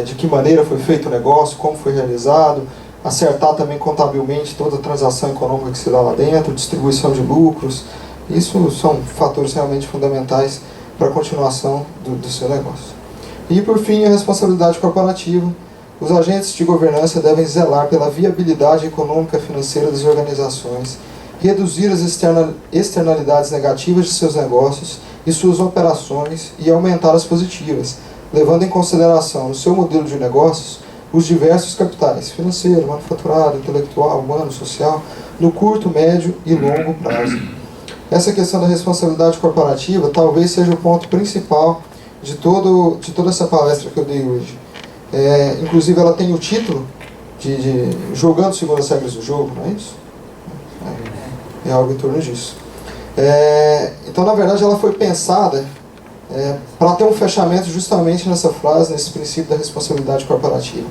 de que maneira foi feito o negócio, como foi realizado, acertar também contabilmente toda a transação econômica que se dá lá dentro, distribuição de lucros. Isso são fatores realmente fundamentais para a continuação do seu negócio. E por fim, a responsabilidade corporativa. Os agentes de governança devem zelar pela viabilidade econômica e financeira das organizações, reduzir as externalidades negativas de seus negócios e suas operações e aumentar as positivas, levando em consideração no seu modelo de negócios os diversos capitais, financeiro, manufaturado, intelectual, humano, social, no curto, médio e longo prazo. Essa questão da responsabilidade corporativa talvez seja o ponto principal de toda essa palestra que eu dei hoje. Inclusive ela tem o título de Jogando segundo as regras do jogo, não é isso? É algo em torno disso. Então, na verdade, ela foi pensada para ter um fechamento justamente nessa frase, nesse princípio da responsabilidade corporativa.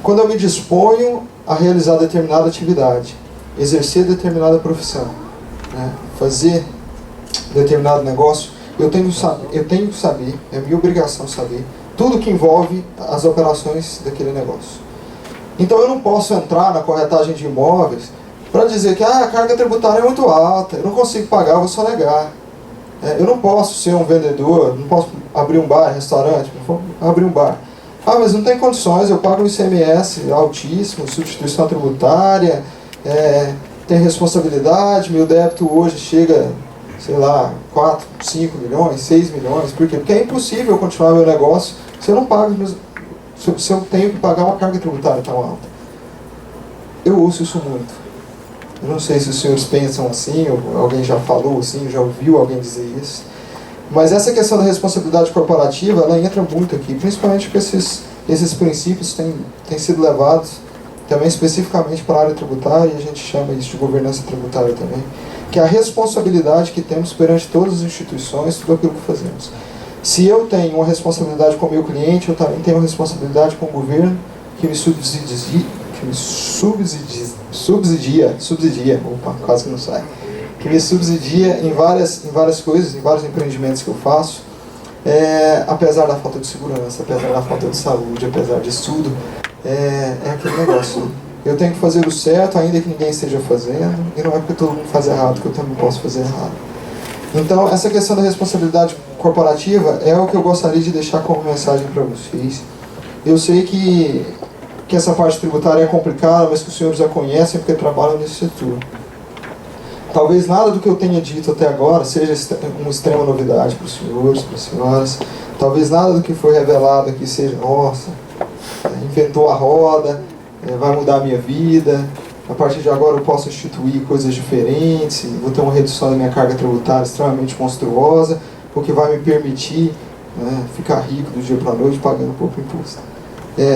Quando eu me disponho a realizar determinada atividade, exercer determinada profissão, fazer determinado negócio, eu tenho que saber, é minha obrigação saber, tudo que envolve as operações daquele negócio. Então eu não posso entrar na corretagem de imóveis para dizer que a carga tributária é muito alta, eu não consigo pagar, eu vou sonegar. Eu não posso ser um vendedor, não posso abrir um bar, restaurante, abrir um bar. Mas não tem condições, eu pago um ICMS altíssimo, substituição tributária, tem responsabilidade, meu débito hoje chega, sei lá, 4, 5 milhões, 6 milhões. Por quê? Porque é impossível continuar meu negócio se eu não pago, se eu tenho que pagar uma carga tributária tão alta. Eu ouço isso muito. Eu não sei se os senhores pensam assim, ou alguém já falou assim, já ouviu alguém dizer isso. Mas essa questão da responsabilidade corporativa, ela entra muito aqui, principalmente porque esses princípios têm sido levados também especificamente para a área tributária, e a gente chama isso de governança tributária também, que é a responsabilidade que temos perante todas as instituições, tudo aquilo que fazemos. Se eu tenho uma responsabilidade com o meu cliente, eu também tenho uma responsabilidade com o governo que me subsidia, opa, quase que não sai, que me subsidia em várias coisas, em vários empreendimentos que eu faço, apesar da falta de segurança, apesar da falta de saúde, apesar disso tudo, é aquele negócio. Eu tenho que fazer o certo, ainda que ninguém esteja fazendo, e não é porque todo mundo faz errado que eu também posso fazer errado. Então, essa questão da responsabilidade corporativa é o que eu gostaria de deixar como mensagem para vocês. Eu sei que essa parte tributária é complicada, mas que os senhores já conhecem porque trabalham nesse setor. Talvez nada do que eu tenha dito até agora seja uma extrema novidade para os senhores, para as senhoras. Talvez nada do que foi revelado aqui seja, nossa, inventou a roda, vai mudar a minha vida, a partir de agora eu posso instituir coisas diferentes, vou ter uma redução da minha carga tributária extremamente monstruosa, o que vai me permitir ficar rico do dia para a noite pagando pouco imposto.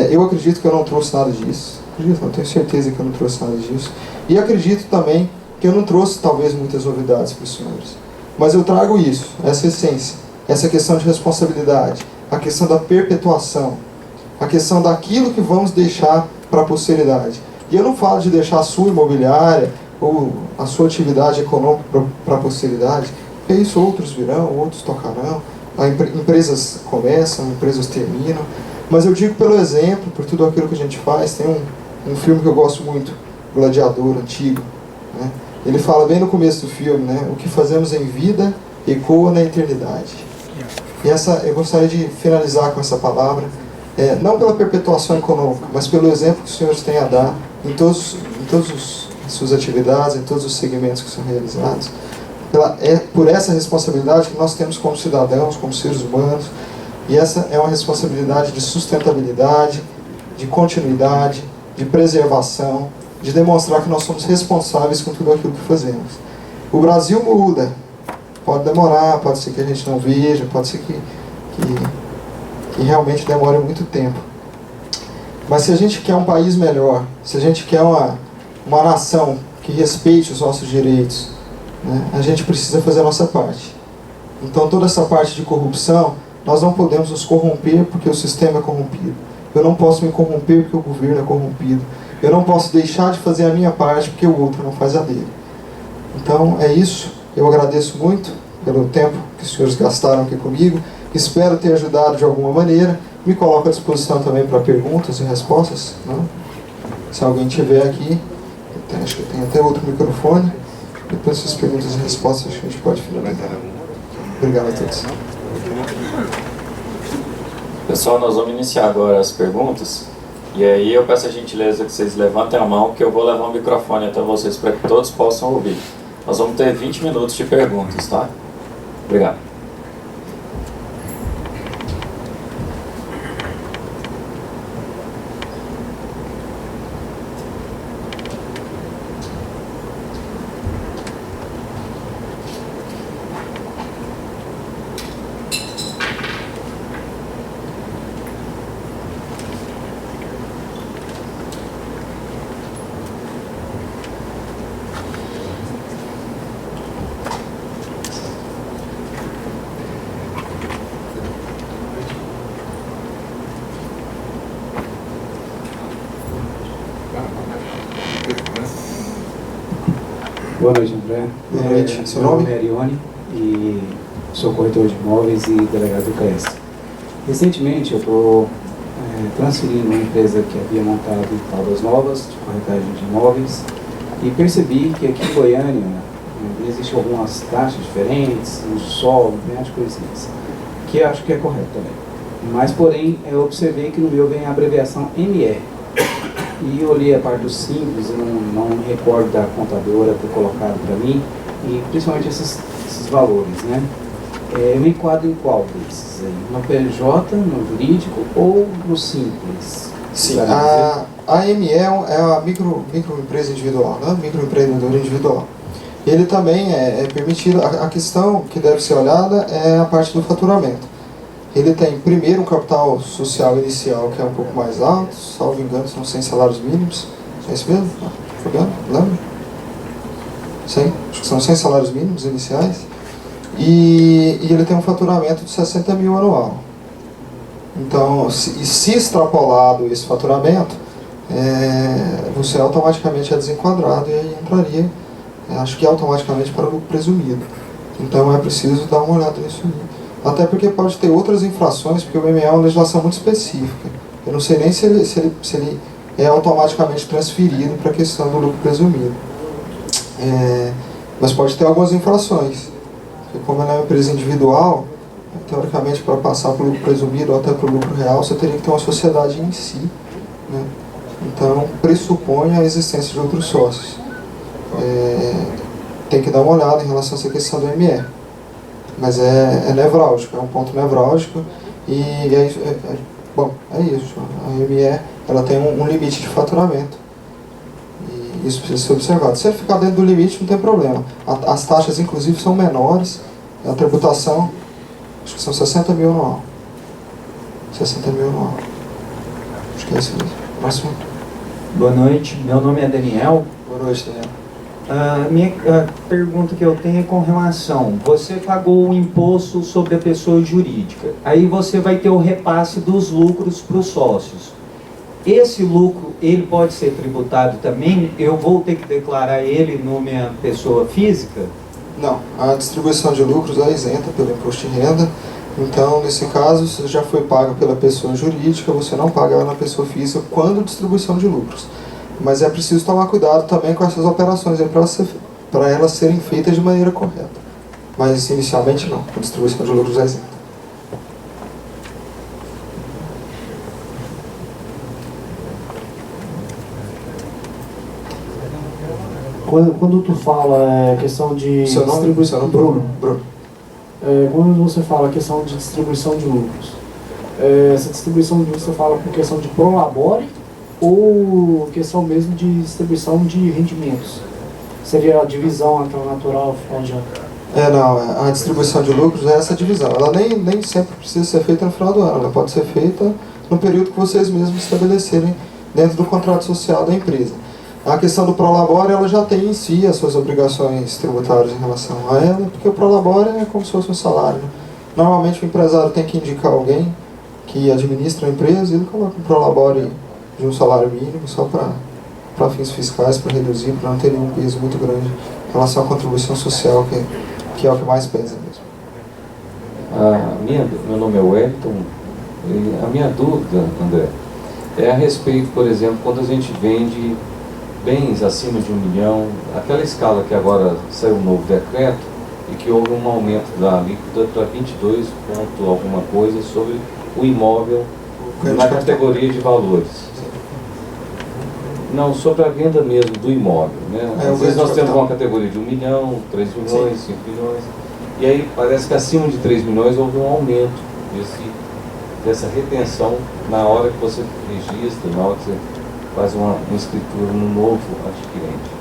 Eu acredito que eu não trouxe nada disso, eu tenho certeza que eu não trouxe nada disso, e acredito também que eu não trouxe talvez muitas novidades para os senhores, mas eu trago isso, essa essência, essa questão de responsabilidade, a questão da perpetuação, a questão daquilo que vamos deixar para a posteridade. E eu não falo de deixar a sua imobiliária ou a sua atividade econômica para a posteridade, porque isso outros virão, outros tocarão, empresas começam, empresas terminam, mas eu digo pelo exemplo, por tudo aquilo que a gente faz. Tem um filme que eu gosto muito, Gladiador, antigo, né? Ele fala bem no começo do filme, né? O que fazemos em vida ecoa na eternidade. E eu gostaria de finalizar com essa palavra, não pela perpetuação econômica, mas pelo exemplo que os senhores têm a dar em todas as suas atividades, em todos os segmentos que são realizados, por essa responsabilidade que nós temos como cidadãos, como seres humanos, e essa é uma responsabilidade de sustentabilidade, de continuidade, de preservação, de demonstrar que nós somos responsáveis com tudo aquilo que fazemos. O Brasil muda, pode demorar, pode ser que a gente não veja, pode ser que realmente demore muito tempo. Mas se a gente quer um país melhor, se a gente quer uma nação que respeite os nossos direitos, né, a gente precisa fazer a nossa parte. Então toda essa parte de corrupção, nós não podemos nos corromper porque o sistema é corrompido. Eu não posso me corromper porque o governo é corrompido. Eu não posso deixar de fazer a minha parte porque o outro não faz a dele. Então é isso. Eu agradeço muito pelo tempo que os senhores gastaram aqui comigo. Espero ter ajudado de alguma maneira. Me coloco à disposição também para perguntas e respostas, né? Se alguém tiver aqui, acho que tem até outro microfone. Depois das perguntas e respostas, acho que a gente pode finalizar. Obrigado a todos. Pessoal, nós vamos iniciar agora as perguntas. E aí eu peço a gentileza que vocês levantem a mão, que eu vou levar o microfone até vocês para que todos possam ouvir. Nós vamos ter 20 minutos de perguntas, tá? Obrigado. Boa noite, André. Boa noite. Seu Meu nome? nome é Arione e sou corretor de imóveis e delegado do CRES. Recentemente eu estou transferindo uma empresa que havia montado em Caldas Novas, de corretagem de imóveis, e percebi que aqui em Goiânia existem algumas taxas diferentes, uso solo, de coisas assim, que eu acho que é correto também. Mas, porém, eu observei que no meu vem a abreviação ME. E eu olhei a parte dos simples, eu não me recordo da contadora ter colocado para mim, e principalmente esses valores, né? Eu me enquadro em qual desses aí? No PJ, no jurídico ou no simples? Sim, a AME é a microempresa individual, né? Microempreendedor individual. Ele também é permitido, a questão que deve ser olhada é a parte do faturamento. Ele tem primeiro um capital social inicial que é um pouco mais alto, salvo engano são 100 salários mínimos, é isso mesmo? Fabiano, lembra? 100? Acho que são 100 salários mínimos iniciais. E ele tem um faturamento de 60 mil anual. Então, se extrapolado esse faturamento, você automaticamente é desenquadrado e aí entraria, acho que automaticamente para o lucro presumido. Então é preciso dar uma olhada nisso aí. Até porque pode ter outras infrações, porque o ME é uma legislação muito específica. Eu não sei nem se ele é automaticamente transferido para a questão do lucro presumido. Mas pode ter algumas infrações. Porque como ela é uma empresa individual, teoricamente para passar para o lucro presumido ou até para o lucro real, você teria que ter uma sociedade em si, né? Então pressupõe a existência de outros sócios. Tem que dar uma olhada em relação a essa questão do ME. Mas é nevrálgico, é um ponto nevrálgico e bom, é isso. A ME ela tem um limite de faturamento e isso precisa ser observado. Se ele ficar dentro do limite não tem problema. As taxas inclusive são menores, a tributação acho que são 60 mil anual. 60 mil anual. Acho que é isso mesmo. Próximo. Boa noite, meu nome é Daniel. Boa noite, Daniel. A pergunta que eu tenho é com relação, você pagou o imposto sobre a pessoa jurídica, aí você vai ter o repasse dos lucros para os sócios. Esse lucro, ele pode ser tributado também? Eu vou ter que declarar ele na minha pessoa física? Não, a distribuição de lucros é isenta pelo imposto de renda. Então, nesse caso, se já foi paga pela pessoa jurídica, você não paga ela na pessoa física quando distribuição de lucros. Mas é preciso tomar cuidado também com essas operações para elas serem feitas de maneira correta. Mas inicialmente não, a distribuição de lucros é isenta. Quando tu fala questão de Seu nome? distribuição... Seu nome? Bruno. Quando você fala questão de distribuição de lucros, essa distribuição de lucros você fala por questão de prolabore ou questão mesmo de distribuição de rendimentos? Seria a divisão aquela natural, onde Não, a distribuição de lucros é essa divisão. Ela nem sempre precisa ser feita no final do ano, ela pode ser feita no período que vocês mesmos estabelecerem dentro do contrato social da empresa. A questão do prolabore, ela já tem em si as suas obrigações tributárias em relação a ela, porque o prolabore é como se fosse um salário. Normalmente o empresário tem que indicar alguém que administra a empresa e ele coloca um prolabore de um salário mínimo só para fins fiscais, para reduzir, para não ter nenhum peso muito grande em relação à contribuição social, que é o que mais pesa mesmo. Meu nome é Wellington, e a minha dúvida, André, é a respeito, por exemplo, quando a gente vende bens acima de 1 milhão, aquela escala que agora saiu um novo decreto e que houve um aumento da alíquota para 22 ponto alguma coisa sobre o imóvel na categoria de valores. Não, sobre a venda mesmo do imóvel, né? Às vezes nós temos uma categoria de 1 milhão, 3 milhões, 5 milhões, e aí parece que acima de 3 milhões houve um aumento dessa retenção na hora que você registra, na hora que você faz uma escritura no novo adquirente.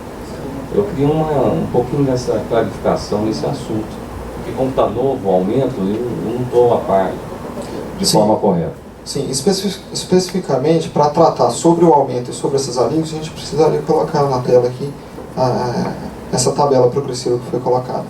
Eu queria um pouquinho dessa clarificação nesse assunto, porque como está novo o aumento, eu não estou a par de forma correta. Sim, especificamente para tratar sobre o aumento e sobre essas alíquotas, a gente precisaria colocar na tela aqui essa tabela progressiva que foi colocada.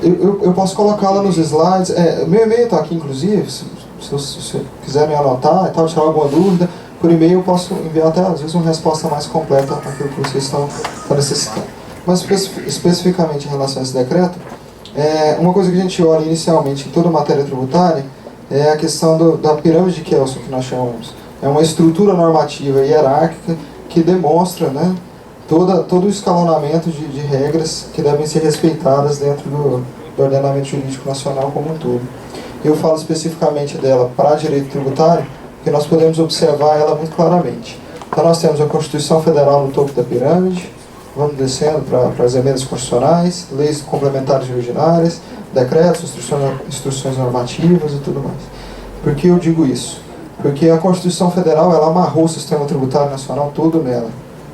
Eu posso colocá-la nos slides. Meu e-mail está aqui, inclusive, se vocês quiserem anotar e tal, tirar alguma dúvida, por e-mail eu posso enviar até, às vezes, uma resposta mais completa àquilo que vocês estão necessitando. Mas especificamente em relação a esse decreto, uma coisa que a gente olha inicialmente em toda matéria tributária é a questão da pirâmide de Kelsen, que nós chamamos. É uma estrutura normativa hierárquica que demonstra, né, todo o escalonamento de regras que devem ser respeitadas dentro do ordenamento jurídico nacional como um todo. Eu falo especificamente dela para direito tributário, porque nós podemos observar ela muito claramente. Então nós temos a Constituição Federal no topo da pirâmide, vamos descendo para as emendas constitucionais, leis complementares e ordinárias, decretos, instruções normativas e tudo mais. Por que eu digo isso? Porque a Constituição Federal, ela amarrou o sistema tributário nacional todo nela.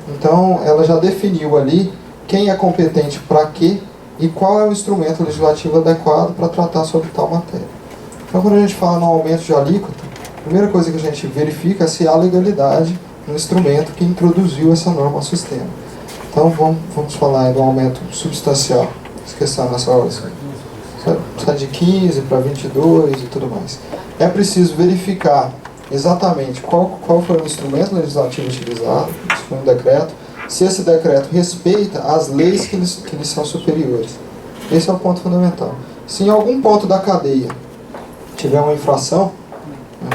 Então, ela já definiu ali quem é competente para quê e qual é o instrumento legislativo adequado para tratar sobre tal matéria. Então, quando a gente fala no aumento de alíquota, a primeira coisa que a gente verifica é se há legalidade no instrumento que introduziu essa norma ao sistema. Então, vamos falar aí do aumento substancial. Esqueçam nessa hora. Sai de 15 para 22 e tudo mais. É preciso verificar exatamente qual foi o instrumento legislativo utilizado, se foi um decreto, se esse decreto respeita as leis que lhes são superiores. Esse é o ponto fundamental. Se em algum ponto da cadeia tiver uma infração,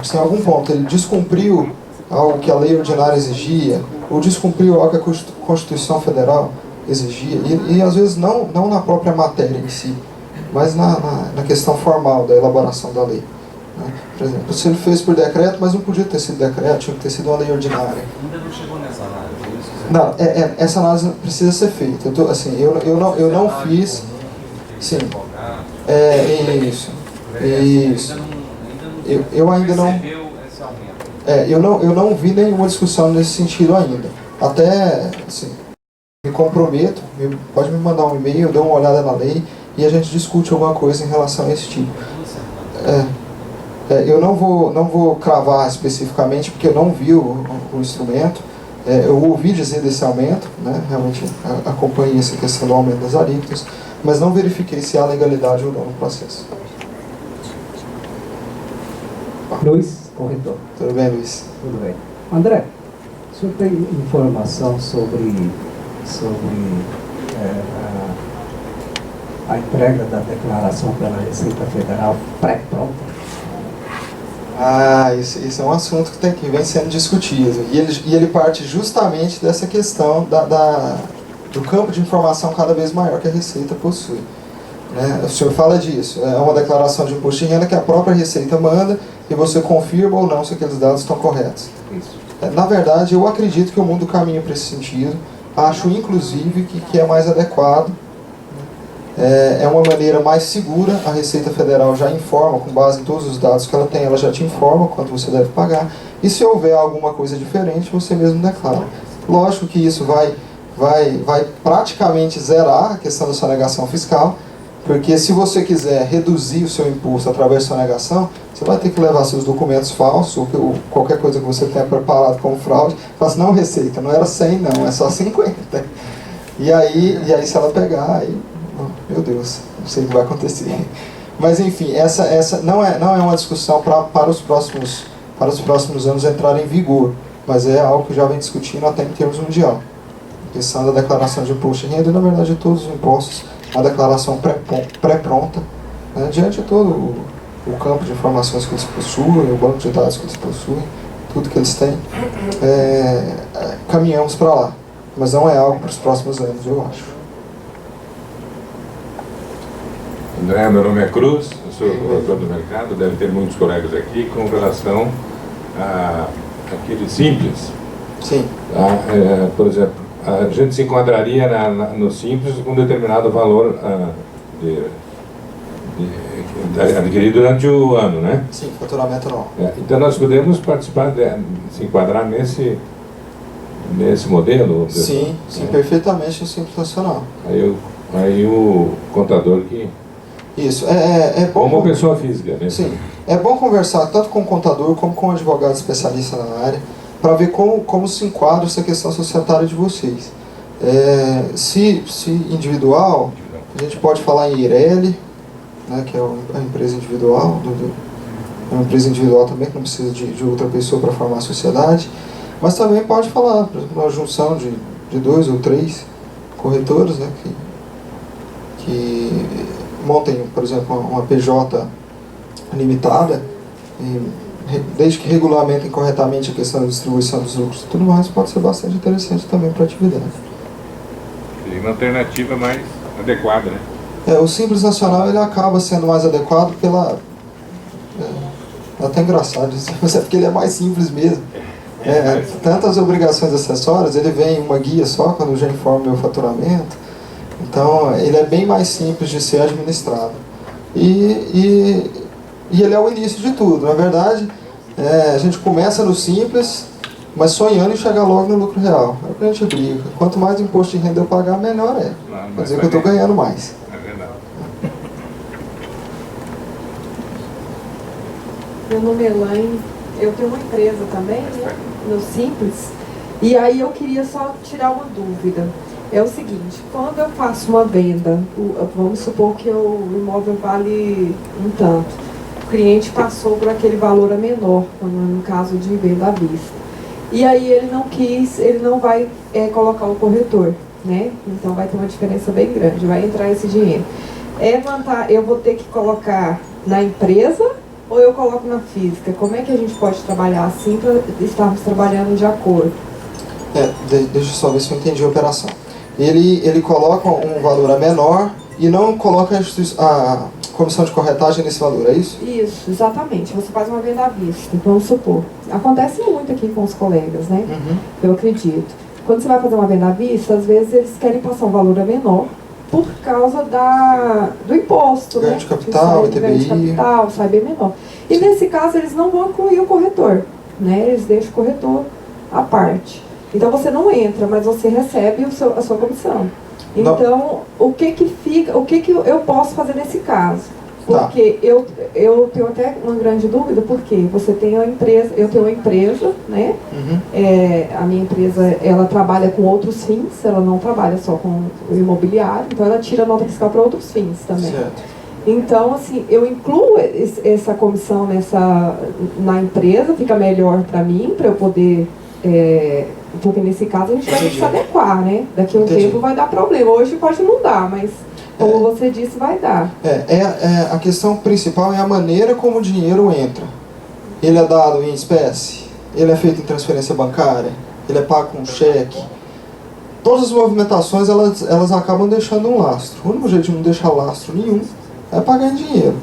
se em algum ponto ele descumpriu algo que a lei ordinária exigia, ou descumpriu algo que a Constituição Federal exigia, e às vezes não na própria matéria em si, mas na questão formal da elaboração da lei. Por exemplo, se ele fez por decreto, mas não podia ter sido decreto, tinha que ter sido uma lei ordinária. Ainda não chegou nessa análise? Não, essa análise precisa ser feita. Eu não fiz. Sim. Isso. Eu ainda não. Eu não vi nenhuma discussão nesse sentido ainda. Até, assim, me comprometo, pode me mandar um e-mail, eu dou uma olhada na lei e a gente discute alguma coisa em relação a esse tipo. Eu não vou cravar especificamente, porque eu não vi o instrumento. Eu ouvi dizer desse aumento, né? Realmente acompanhei essa questão do aumento das alíquotas, mas não verifiquei se há legalidade ou não no processo. Luiz, corretor. Tudo bem, Luiz? Tudo bem. André, o senhor tem informação sobre a entrega da declaração pela Receita Federal pré-pronta? Isso é um assunto que vem sendo discutido. E ele parte justamente dessa questão do campo de informação cada vez maior que a Receita possui. Né? O senhor fala disso. É uma declaração de imposto de renda que a própria Receita manda e você confirma ou não se aqueles dados estão corretos. Isso. Na verdade, eu acredito que o mundo caminha para esse sentido. Acho, inclusive, que é mais adequado. É uma maneira mais segura. A Receita Federal já informa, com base em todos os dados que ela tem, ela já te informa quanto você deve pagar. E se houver alguma coisa diferente, você mesmo declara. Lógico que isso vai praticamente zerar a questão da sonegação fiscal, porque se você quiser reduzir o seu imposto através de sonegação, você vai ter que levar seus documentos falsos, ou qualquer coisa que você tenha preparado como fraude. Fala assim, não, Receita, não era 100 não, é só 50. E aí se ela pegar, aí... Meu Deus, não sei o que vai acontecer. Mas enfim, essa não é uma discussão para os próximos anos entrar em vigor, mas é algo que já vem discutindo até em termos mundial. A questão da declaração de imposto de renda e, na verdade, de todos os impostos, a declaração pré-pronta né, diante de todo o campo de informações que eles possuem, o banco de dados que eles possuem, tudo que eles têm, caminhamos para lá. Mas não é algo para os próximos anos, eu acho. André, meu nome é Cruz, eu sou relator do mercado, deve ter muitos colegas aqui, com relação àquele simples. Sim. Por exemplo, a gente se enquadraria no simples com um determinado valor adquirido durante o ano, né? Sim, faturamento anual. Então nós podemos participar, se enquadrar nesse modelo? Sim, perfeitamente no Simples Nacional. Aí o contador que... Isso, é bom... Como pessoa física, né? Sim, é bom conversar tanto com o contador como com o advogado especialista na área, para ver como se enquadra essa questão societária de vocês. Se individual, a gente pode falar em IRELI, né, que é a empresa individual, é uma empresa individual também, que não precisa de outra pessoa para formar a sociedade, mas também pode falar, por exemplo, uma junção de 2 ou 3 corretores, né, que montem, por exemplo, uma PJ limitada, e desde que regulamentem corretamente a questão da distribuição dos lucros e tudo mais, pode ser bastante interessante também para a atividade. Seria uma alternativa mais adequada, né? O Simples Nacional ele acaba sendo mais adequado pela... É até engraçado isso, mas é porque ele é mais simples mesmo. Tantas obrigações acessórias, ele vem em uma guia só quando eu já informo meu faturamento. Então, ele é bem mais simples de ser administrado. E ele é o início de tudo. Na verdade, a gente começa no simples, mas sonhando em chegar logo no lucro real. É o que a gente briga. Quanto mais imposto de renda eu pagar, melhor é. Quer dizer que eu estou ganhando mais. Meu nome é Elaine, eu tenho uma empresa também, né, no Simples, e aí eu queria só tirar uma dúvida. É o seguinte, quando eu faço uma venda, vamos supor que o imóvel vale um tanto, o cliente passou por aquele valor a menor, no caso de venda à vista, e aí ele não vai colocar o corretor, né? Então vai ter uma diferença bem grande, vai entrar esse dinheiro. Eu vou ter que colocar na empresa, ou eu coloco na física? Como é que a gente pode trabalhar assim para estarmos trabalhando de acordo? Deixa eu só ver se eu entendi a operação. Ele coloca um valor a menor e não coloca a comissão de corretagem nesse valor, é isso? Isso, exatamente. Você faz uma venda à vista, vamos supor. Acontece muito aqui com os colegas, né? Uhum. Eu acredito. Quando você vai fazer uma venda à vista, às vezes eles querem passar um valor a menor por causa do imposto, ganho né? de capital, ITBI. Ganho de capital, sai bem menor. E nesse caso eles não vão incluir o corretor, né? Eles deixam o corretor à parte. Então você não entra, mas você recebe a sua comissão. Então, o que eu posso fazer nesse caso? Porque eu tenho até uma grande dúvida, porque você tem uma empresa, eu tenho uma empresa, né? Uhum. A minha empresa, ela trabalha com outros fins, ela não trabalha só com o imobiliário, então ela tira nota fiscal para outros fins também. Certo. Então, assim, eu incluo essa comissão na empresa, fica melhor para mim, para eu poder... porque nesse caso a gente vai ter que se adequar, né? Daqui a um tempo vai dar problema. Hoje pode não dar, mas como você disse, vai dar. A questão principal é a maneira como o dinheiro entra. Ele é dado em espécie, ele é feito em transferência bancária, ele é pago com cheque. Todas as movimentações elas acabam deixando um lastro. O único jeito de não deixar lastro nenhum é pagar em dinheiro.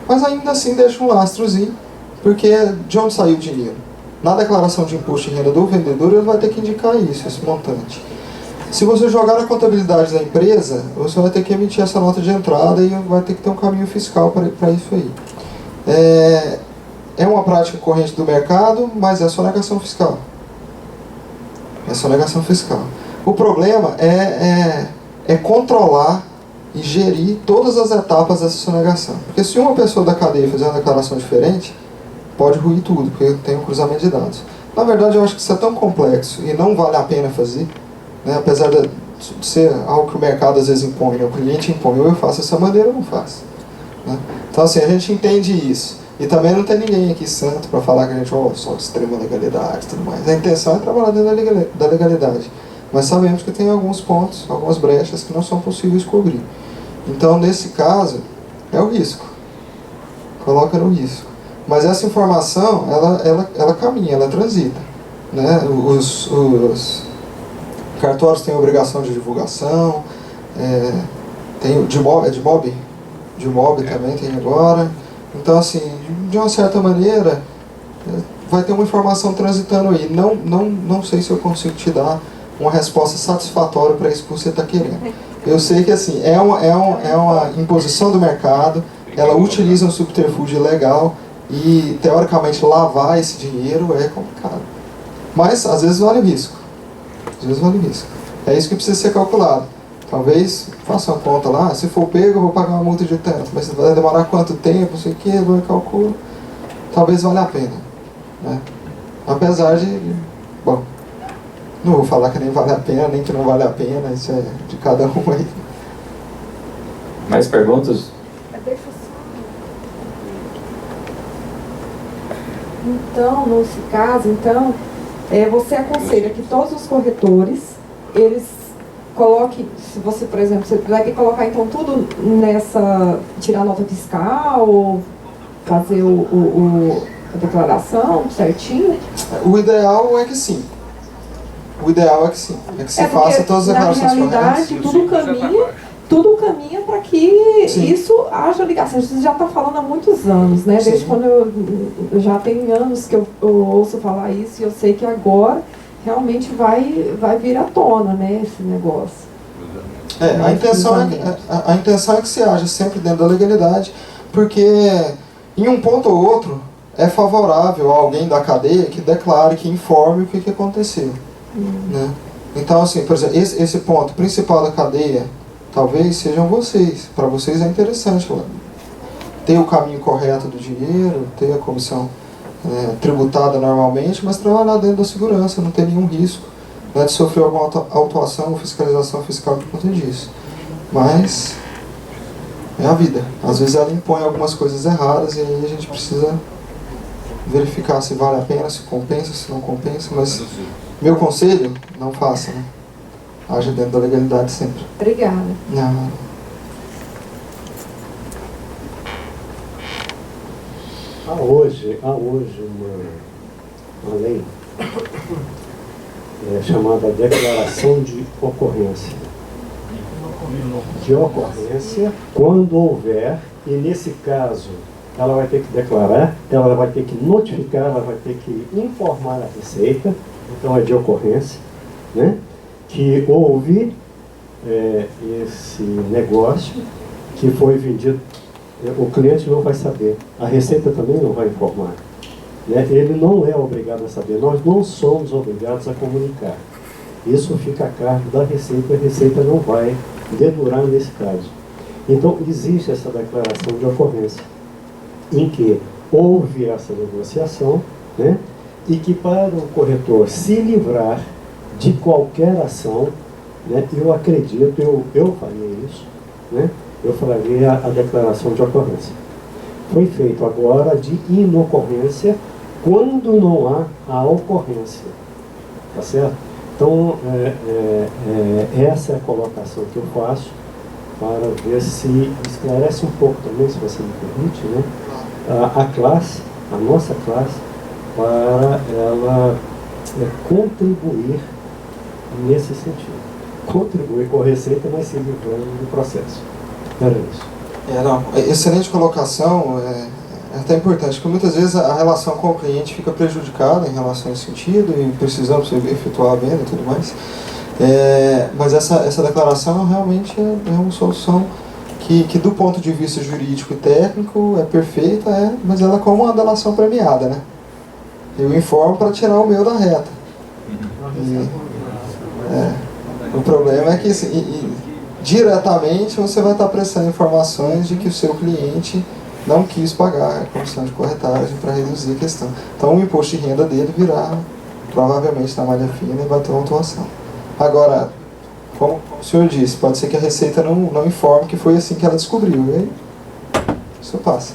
Mas ainda assim deixa um lastrozinho, porque de onde saiu o dinheiro? Na declaração de imposto de renda do vendedor, ele vai ter que indicar isso, esse montante. Se você jogar na contabilidade da empresa, você vai ter que emitir essa nota de entrada e vai ter que ter um caminho fiscal para isso aí. É uma prática corrente do mercado, mas é sonegação fiscal. É sonegação fiscal. O problema é controlar e gerir todas as etapas dessa sonegação. Porque se uma pessoa da cadeia fizer uma declaração diferente, pode ruir tudo, porque tem um cruzamento de dados. Na verdade, eu acho que isso é tão complexo e não vale a pena fazer, né? Apesar de ser algo que o mercado às vezes impõe, né? O cliente impõe, ou eu faço dessa maneira ou não faço. Né? Então, assim, a gente entende isso. E também não tem ninguém aqui santo para falar que a gente só extrema legalidade e tudo mais. A intenção é trabalhar dentro da legalidade. Mas sabemos que tem alguns pontos, algumas brechas que não são possíveis cobrir. Então, nesse caso, é o risco. coloca no risco. Mas essa informação, ela caminha, ela transita, né? Os cartórios têm obrigação de divulgação, tem o DMOB também tem agora. Então, assim, de uma certa maneira, vai ter uma informação transitando aí. Não sei se eu consigo te dar uma resposta satisfatória para isso que você está querendo. Eu sei que, assim, é uma imposição do mercado, ela utiliza um subterfúgio legal e, teoricamente, lavar esse dinheiro é complicado. Mas, às vezes, vale o risco. É isso que precisa ser calculado. Talvez faça uma conta lá, se for pego eu vou pagar uma multa de tanto, mas vai demorar quanto tempo, não sei o que, eu calculo. Talvez valha a pena, né? Apesar de, bom, não vou falar que nem vale a pena, nem que não vale a pena, isso é de cada um aí. Mais perguntas? Deixa eu só... Então, nesse caso, você aconselha que todos os corretores, eles coloquem, se você, por exemplo, você vai ter que colocar então tudo nessa, tirar a nota fiscal, ou fazer a declaração certinho? O ideal é que sim. É que você faça todas as declarações corretas. Na realidade, tudo caminha para que isso haja ligação. A gente já está falando há muitos anos, né? Desde quando eu já tem anos que eu ouço falar isso, e eu sei que agora realmente vai vir à tona, né, esse negócio. A intenção é que se haja sempre dentro da legalidade, porque em um ponto ou outro é favorável a alguém da cadeia que declare, que informe o que aconteceu. Né? Então, assim, por exemplo, esse ponto principal da cadeia, talvez sejam vocês. Para vocês é interessante ter o caminho correto do dinheiro, ter a comissão tributada normalmente, mas trabalhar dentro da segurança, não ter nenhum risco, né, de sofrer alguma autuação ou fiscalização fiscal por conta disso. Mas é a vida. Às vezes ela impõe algumas coisas erradas e aí a gente precisa verificar se vale a pena, se compensa, se não compensa, mas meu conselho, não faça, né? Haja dentro da legalidade sempre. Obrigada. Não. Há hoje uma lei chamada Declaração de Ocorrência. De ocorrência, quando houver, e nesse caso ela vai ter que declarar, ela vai ter que notificar, ela vai ter que informar a Receita, então é de ocorrência, né? Que houve esse negócio que foi vendido. O cliente não vai saber, a Receita também não vai informar, né? Ele não é obrigado a saber, nós não somos obrigados a comunicar. Isso fica a cargo da Receita, a Receita não vai dedurar nesse caso. Então, existe essa declaração de ocorrência, em que houve essa negociação, né? E que para o corretor se livrar de qualquer ação, né? Eu acredito, eu faria isso, né? Eu faria a declaração de ocorrência. Foi feito agora de inocorrência quando não há a ocorrência, tá certo? Então, essa é a colocação que eu faço para ver se esclarece um pouco também, se você me permite, né? A nossa classe, para ela contribuir nesse sentido. Contribuir com a Receita, mas se livrando do processo. Era isso. Excelente colocação, é até importante, porque muitas vezes a relação com o cliente fica prejudicada em relação a esse sentido e precisamos efetuar a venda e tudo mais. Mas essa declaração realmente é uma solução que do ponto de vista jurídico e técnico é perfeita, mas ela é como uma delação premiada, né? Eu informo para tirar o meu da reta. O problema é que diretamente você vai estar prestando informações de que o seu cliente não quis pagar a comissão de corretagem para reduzir a questão. Então o imposto de renda dele virá provavelmente na malha fina e vai ter uma autuação. Agora, como o senhor disse, pode ser que a Receita não informe que foi assim que ela descobriu. E aí, isso passa.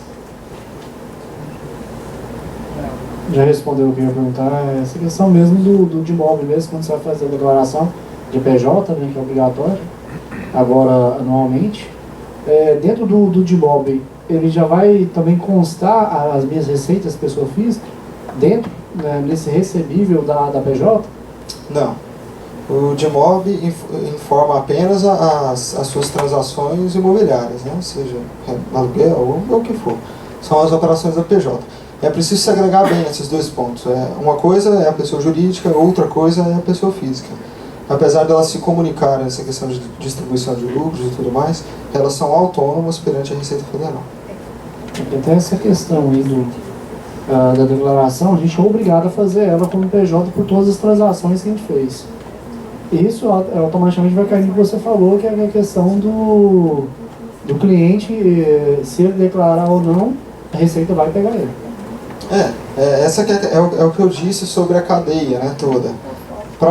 Já respondeu o que eu ia perguntar, essa questão mesmo do de imóvel mesmo, quando você vai fazer a declaração de PJ, né, que é obrigatório, agora anualmente, dentro do de imóvel, ele já vai também constar as minhas receitas pessoa física dentro, né, nesse recebível da PJ? Não. O DIMOB informa apenas as suas transações imobiliárias, né? Seja aluguel ou o que for. São as operações da PJ. É preciso segregar bem esses dois pontos. Uma coisa é a pessoa jurídica, outra coisa é a pessoa física. Apesar de elas se comunicarem nessa questão de distribuição de lucros e tudo mais, elas são autônomas perante a Receita Federal. Então essa questão aí da declaração, a gente é obrigado a fazer ela como PJ por todas as transações que a gente fez. Isso automaticamente vai cair no que você falou, que é a questão do cliente, se ele declarar ou não, a Receita vai pegar ele. Essa que é o que eu disse sobre a cadeia, né, toda.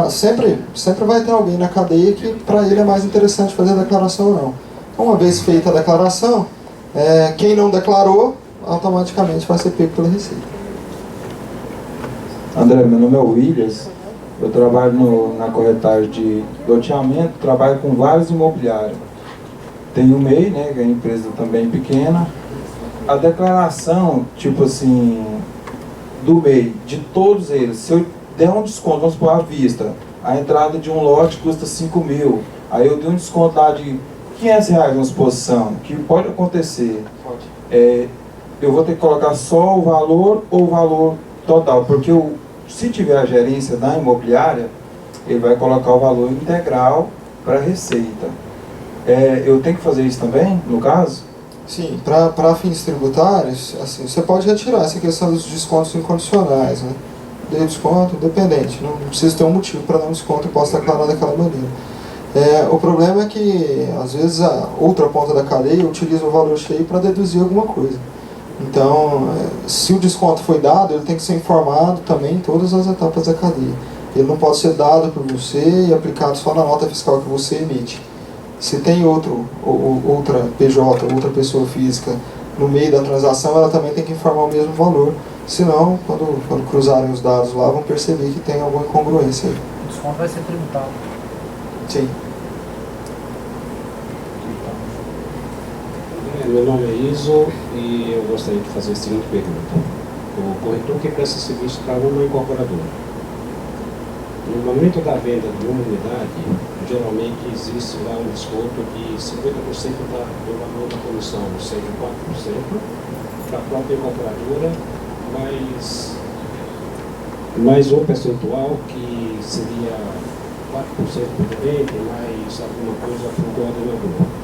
Sempre vai ter alguém na cadeia que para ele é mais interessante fazer a declaração ou não. Uma vez feita a declaração, quem não declarou, automaticamente vai ser pego pela Receita. André, meu nome é Williams, eu trabalho na corretagem de loteamento, trabalho com vários imobiliários. Tenho o MEI, né, que é uma empresa também pequena. A declaração, tipo assim, do MEI, de todos eles, se eu der um desconto, vamos supor, à vista, a entrada de um lote custa 5 mil, aí eu dei um desconto lá de R$500 na exposição, que pode acontecer. Eu vou ter que colocar só o valor ou o valor total, porque se tiver a gerência da imobiliária, ele vai colocar o valor integral para a Receita. Eu tenho que fazer isso também, no caso? Sim, para fins tributários, assim, você pode retirar essa questão dos descontos incondicionais, né? Dei desconto, independente, não precisa ter um motivo para dar um desconto e posso declarar daquela maneira. O problema é que, às vezes, a outra ponta da cadeia utiliza o valor cheio para deduzir alguma coisa. Então, se o desconto foi dado, ele tem que ser informado também em todas as etapas da cadeia. Ele não pode ser dado por você e aplicado só na nota fiscal que você emite. Se tem outra PJ, outra pessoa física no meio da transação, ela também tem que informar o mesmo valor. Senão, quando cruzarem os dados lá, vão perceber que tem alguma incongruência aí. O desconto vai ser tributado. Sim. Meu nome é Iso e eu gostaria de fazer a seguinte pergunta. O corretor que presta serviço para uma incorporadora. No momento da venda de uma unidade, geralmente existe lá um desconto de 50% do valor da comissão, ou seja, 4% para a própria incorporadora, mais um percentual que seria 4% para o gerente, mais alguma coisa para o coordenador.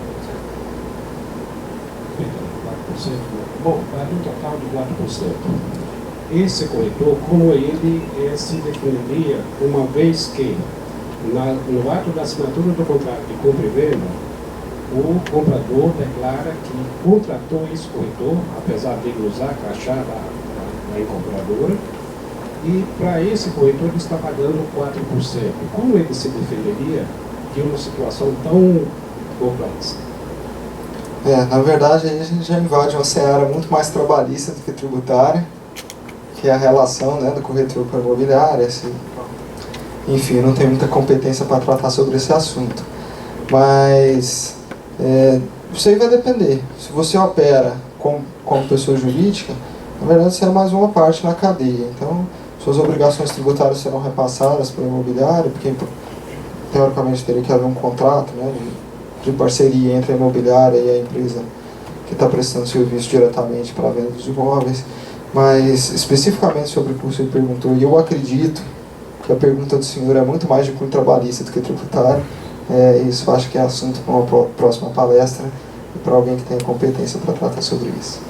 Bom, para um total de 4%. Esse corretor, como ele se definiria, uma vez que no ato da assinatura do contrato de compra e venda, o comprador declara que contratou esse corretor, apesar de ele usar a crachá da incorporadora, e para esse corretor ele está pagando 4%. Como ele se defenderia de uma situação tão complexa? Na verdade, aí a gente já invade uma seara muito mais trabalhista do que tributária, que é a relação, né, do corretor com a imobiliária. Assim. Enfim, não tenho muita competência para tratar sobre esse assunto. Mas isso aí vai depender. Se você opera como pessoa jurídica, na verdade você é mais uma parte na cadeia. Então, suas obrigações tributárias serão repassadas para o imobiliário, porque teoricamente teria que haver um contrato, né, de parceria entre a imobiliária e a empresa que está prestando serviço diretamente para a venda dos imóveis. Mas especificamente sobre o que você perguntou, e eu acredito que a pergunta do senhor é muito mais de cunho trabalhista do que tributário. Isso acho que é assunto para uma próxima palestra e para alguém que tenha competência para tratar sobre isso.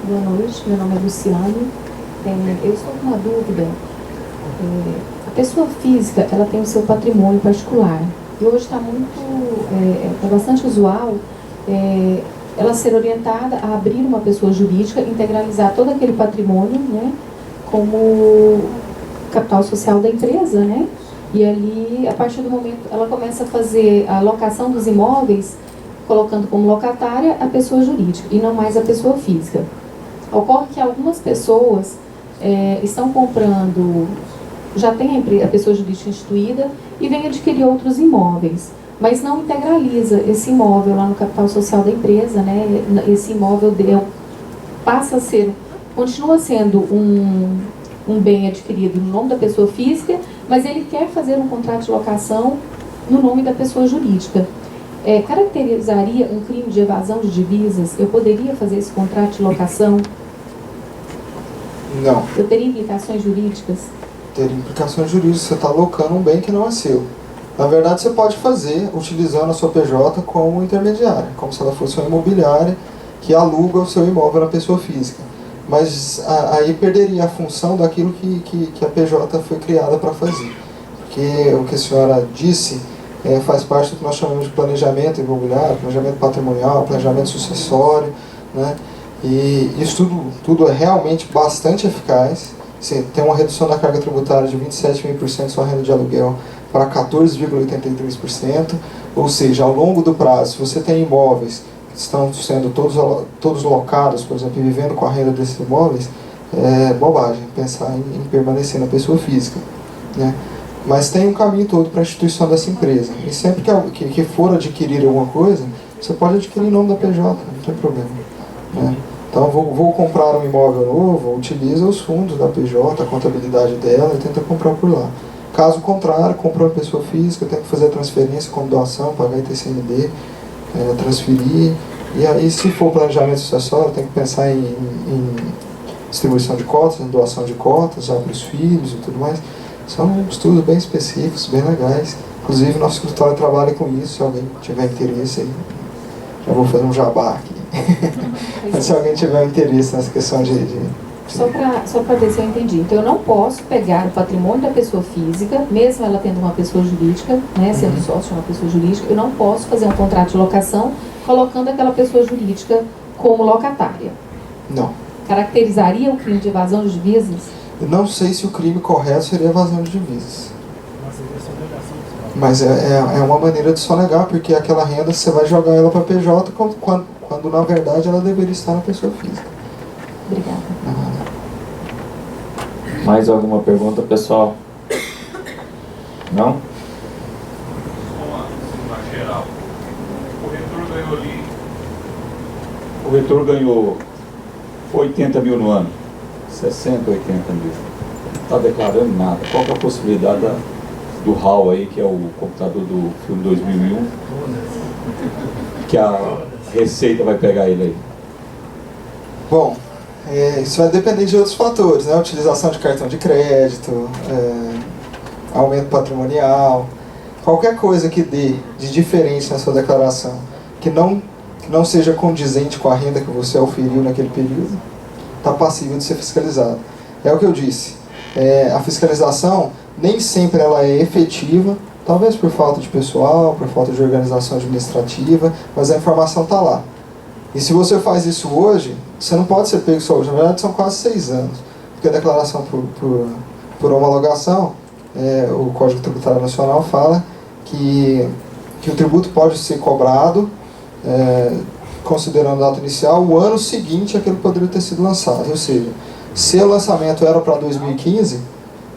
Boa noite, meu nome é Luciane. Eu estou com uma dúvida. A pessoa física, ela tem o seu patrimônio particular. E hoje está bastante usual ela ser orientada a abrir uma pessoa jurídica, integralizar todo aquele patrimônio, né, como capital social da empresa, né? E ali, a partir do momento, ela começa a fazer a locação dos imóveis, colocando como locatária a pessoa jurídica e não mais a pessoa física. Ocorre que algumas pessoas estão comprando, já tem a pessoa jurídica instituída e vem adquirir outros imóveis. mas não integraliza esse imóvel lá no capital social da empresa, né? Esse imóvel passa a ser, continua sendo um bem adquirido no nome da pessoa física, mas ele quer fazer um contrato de locação no nome da pessoa jurídica. Caracterizaria um crime de evasão de divisas? Eu poderia fazer esse contrato de locação? Não. Eu teria implicações jurídicas? Teria implicações jurídicas, você está alocando um bem que não é seu. Na verdade, você pode fazer utilizando a sua PJ como intermediária, como se ela fosse uma imobiliária que aluga o seu imóvel na pessoa física. Mas aí perderia a função daquilo que a PJ foi criada para fazer. Porque o que a senhora disse faz parte do que nós chamamos de planejamento imobiliário, planejamento patrimonial, planejamento sucessório, né? E isso tudo é realmente bastante eficaz. Você tem uma redução da carga tributária de 27,5% sua renda de aluguel para 14,83%, ou seja, ao longo do prazo, se você tem imóveis que estão sendo todos locados, por exemplo, e vivendo com a renda desses imóveis, é bobagem pensar em permanecer na pessoa física, né? Mas tem um caminho todo para a instituição dessa empresa. E sempre que for adquirir alguma coisa, você pode adquirir em nome da PJ, não tem problema, né? Então, vou comprar um imóvel novo, utiliza os fundos da PJ, a contabilidade dela, e tenta comprar por lá. Caso contrário, comprou uma pessoa física, tem que fazer a transferência como doação, pagar ITCMD, transferir. E aí, se for planejamento sucessório, tem que pensar em distribuição de cotas, em doação de cotas, já para os filhos e tudo mais. São estudos bem específicos, bem legais. Inclusive, nosso escritório trabalha com isso, se alguém tiver interesse aí. Já vou fazer um jabá aqui. Mas se alguém tiver interesse nessa questão Só para ver se eu entendi. Então, eu não posso pegar o patrimônio da pessoa física, mesmo ela tendo uma pessoa jurídica, né, sendo sócio de uma pessoa jurídica, eu não posso fazer um contrato de locação colocando aquela pessoa jurídica como locatária. Não. Caracterizaria o crime de evasão de divisas? Eu não sei se o crime correto seria evasão de divisas. Mas é uma maneira de sonegar, porque aquela renda você vai jogar ela para PJ quando na verdade ela deveria estar na pessoa física. Obrigada. Mais alguma pergunta, pessoal? Não? Uma geral. O reitor ganhou 80 mil no ano. 60, 80 mil. Não está declarando nada. Qual que é a possibilidade do HAL aí, que é o computador do filme 2001, que a Receita vai pegar ele aí? Bom, isso vai depender de outros fatores, né? Utilização de cartão de crédito, aumento patrimonial, qualquer coisa que dê de diferente na sua declaração, que não seja condizente com a renda que você auferiu naquele período, está passível de ser fiscalizado. É o que eu disse, a fiscalização nem sempre ela é efetiva, talvez por falta de pessoal, por falta de organização administrativa, mas a informação está lá. E se você faz isso hoje, você não pode ser pego só hoje. Na verdade, são quase 6 anos. Porque a declaração por homologação, o Código Tributário Nacional fala que o tributo pode ser cobrado, considerando a data inicial, o ano seguinte àquele que poderia ter sido lançado. Ou seja, se o lançamento era para 2015,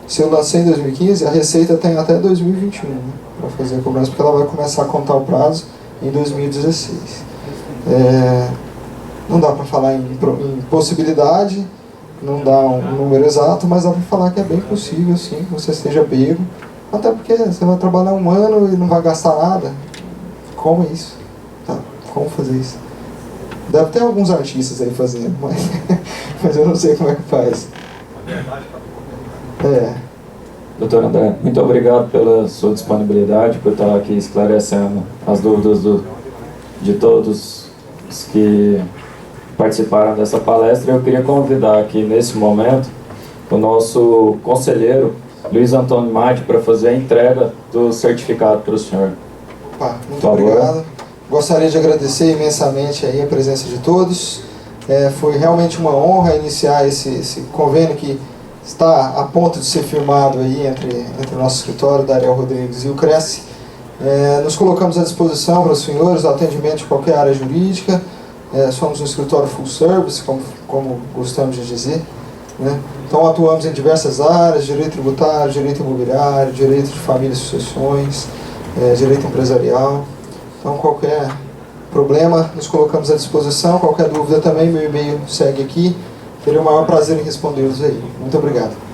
se eu lancei em 2015, a Receita tem até 2021, né, para fazer a cobrança, porque ela vai começar a contar o prazo em 2016. Não dá para falar em possibilidade, não dá um número exato, mas dá para falar que é bem possível, sim, que você esteja pego. Até porque você vai trabalhar um ano e não vai gastar nada. Como é isso? Tá, como fazer isso? Deve ter alguns artistas aí fazendo, mas eu não sei como é que faz. Doutor André, muito obrigado pela sua disponibilidade, por estar aqui esclarecendo as dúvidas de todos os que participaram dessa palestra. Eu queria convidar aqui nesse momento o nosso conselheiro Luiz Antônio Mate para fazer a entrega do certificado para o senhor. Muito obrigado. Gostaria de agradecer imensamente aí a presença de todos. Foi realmente uma honra iniciar esse convênio que está a ponto de ser firmado aí entre o nosso escritório, da Ariel Rodrigues e o Cresce. Nos colocamos à disposição para os senhores, o atendimento de qualquer área jurídica. Somos um escritório full service, como gostamos de dizer, né? Então atuamos em diversas áreas: direito tributário, direito imobiliário, direito de família e sucessões, direito empresarial. Então, qualquer problema, nos colocamos à disposição. Qualquer dúvida também, meu e-mail segue aqui. Teria o maior prazer em respondê-los aí. Muito obrigado.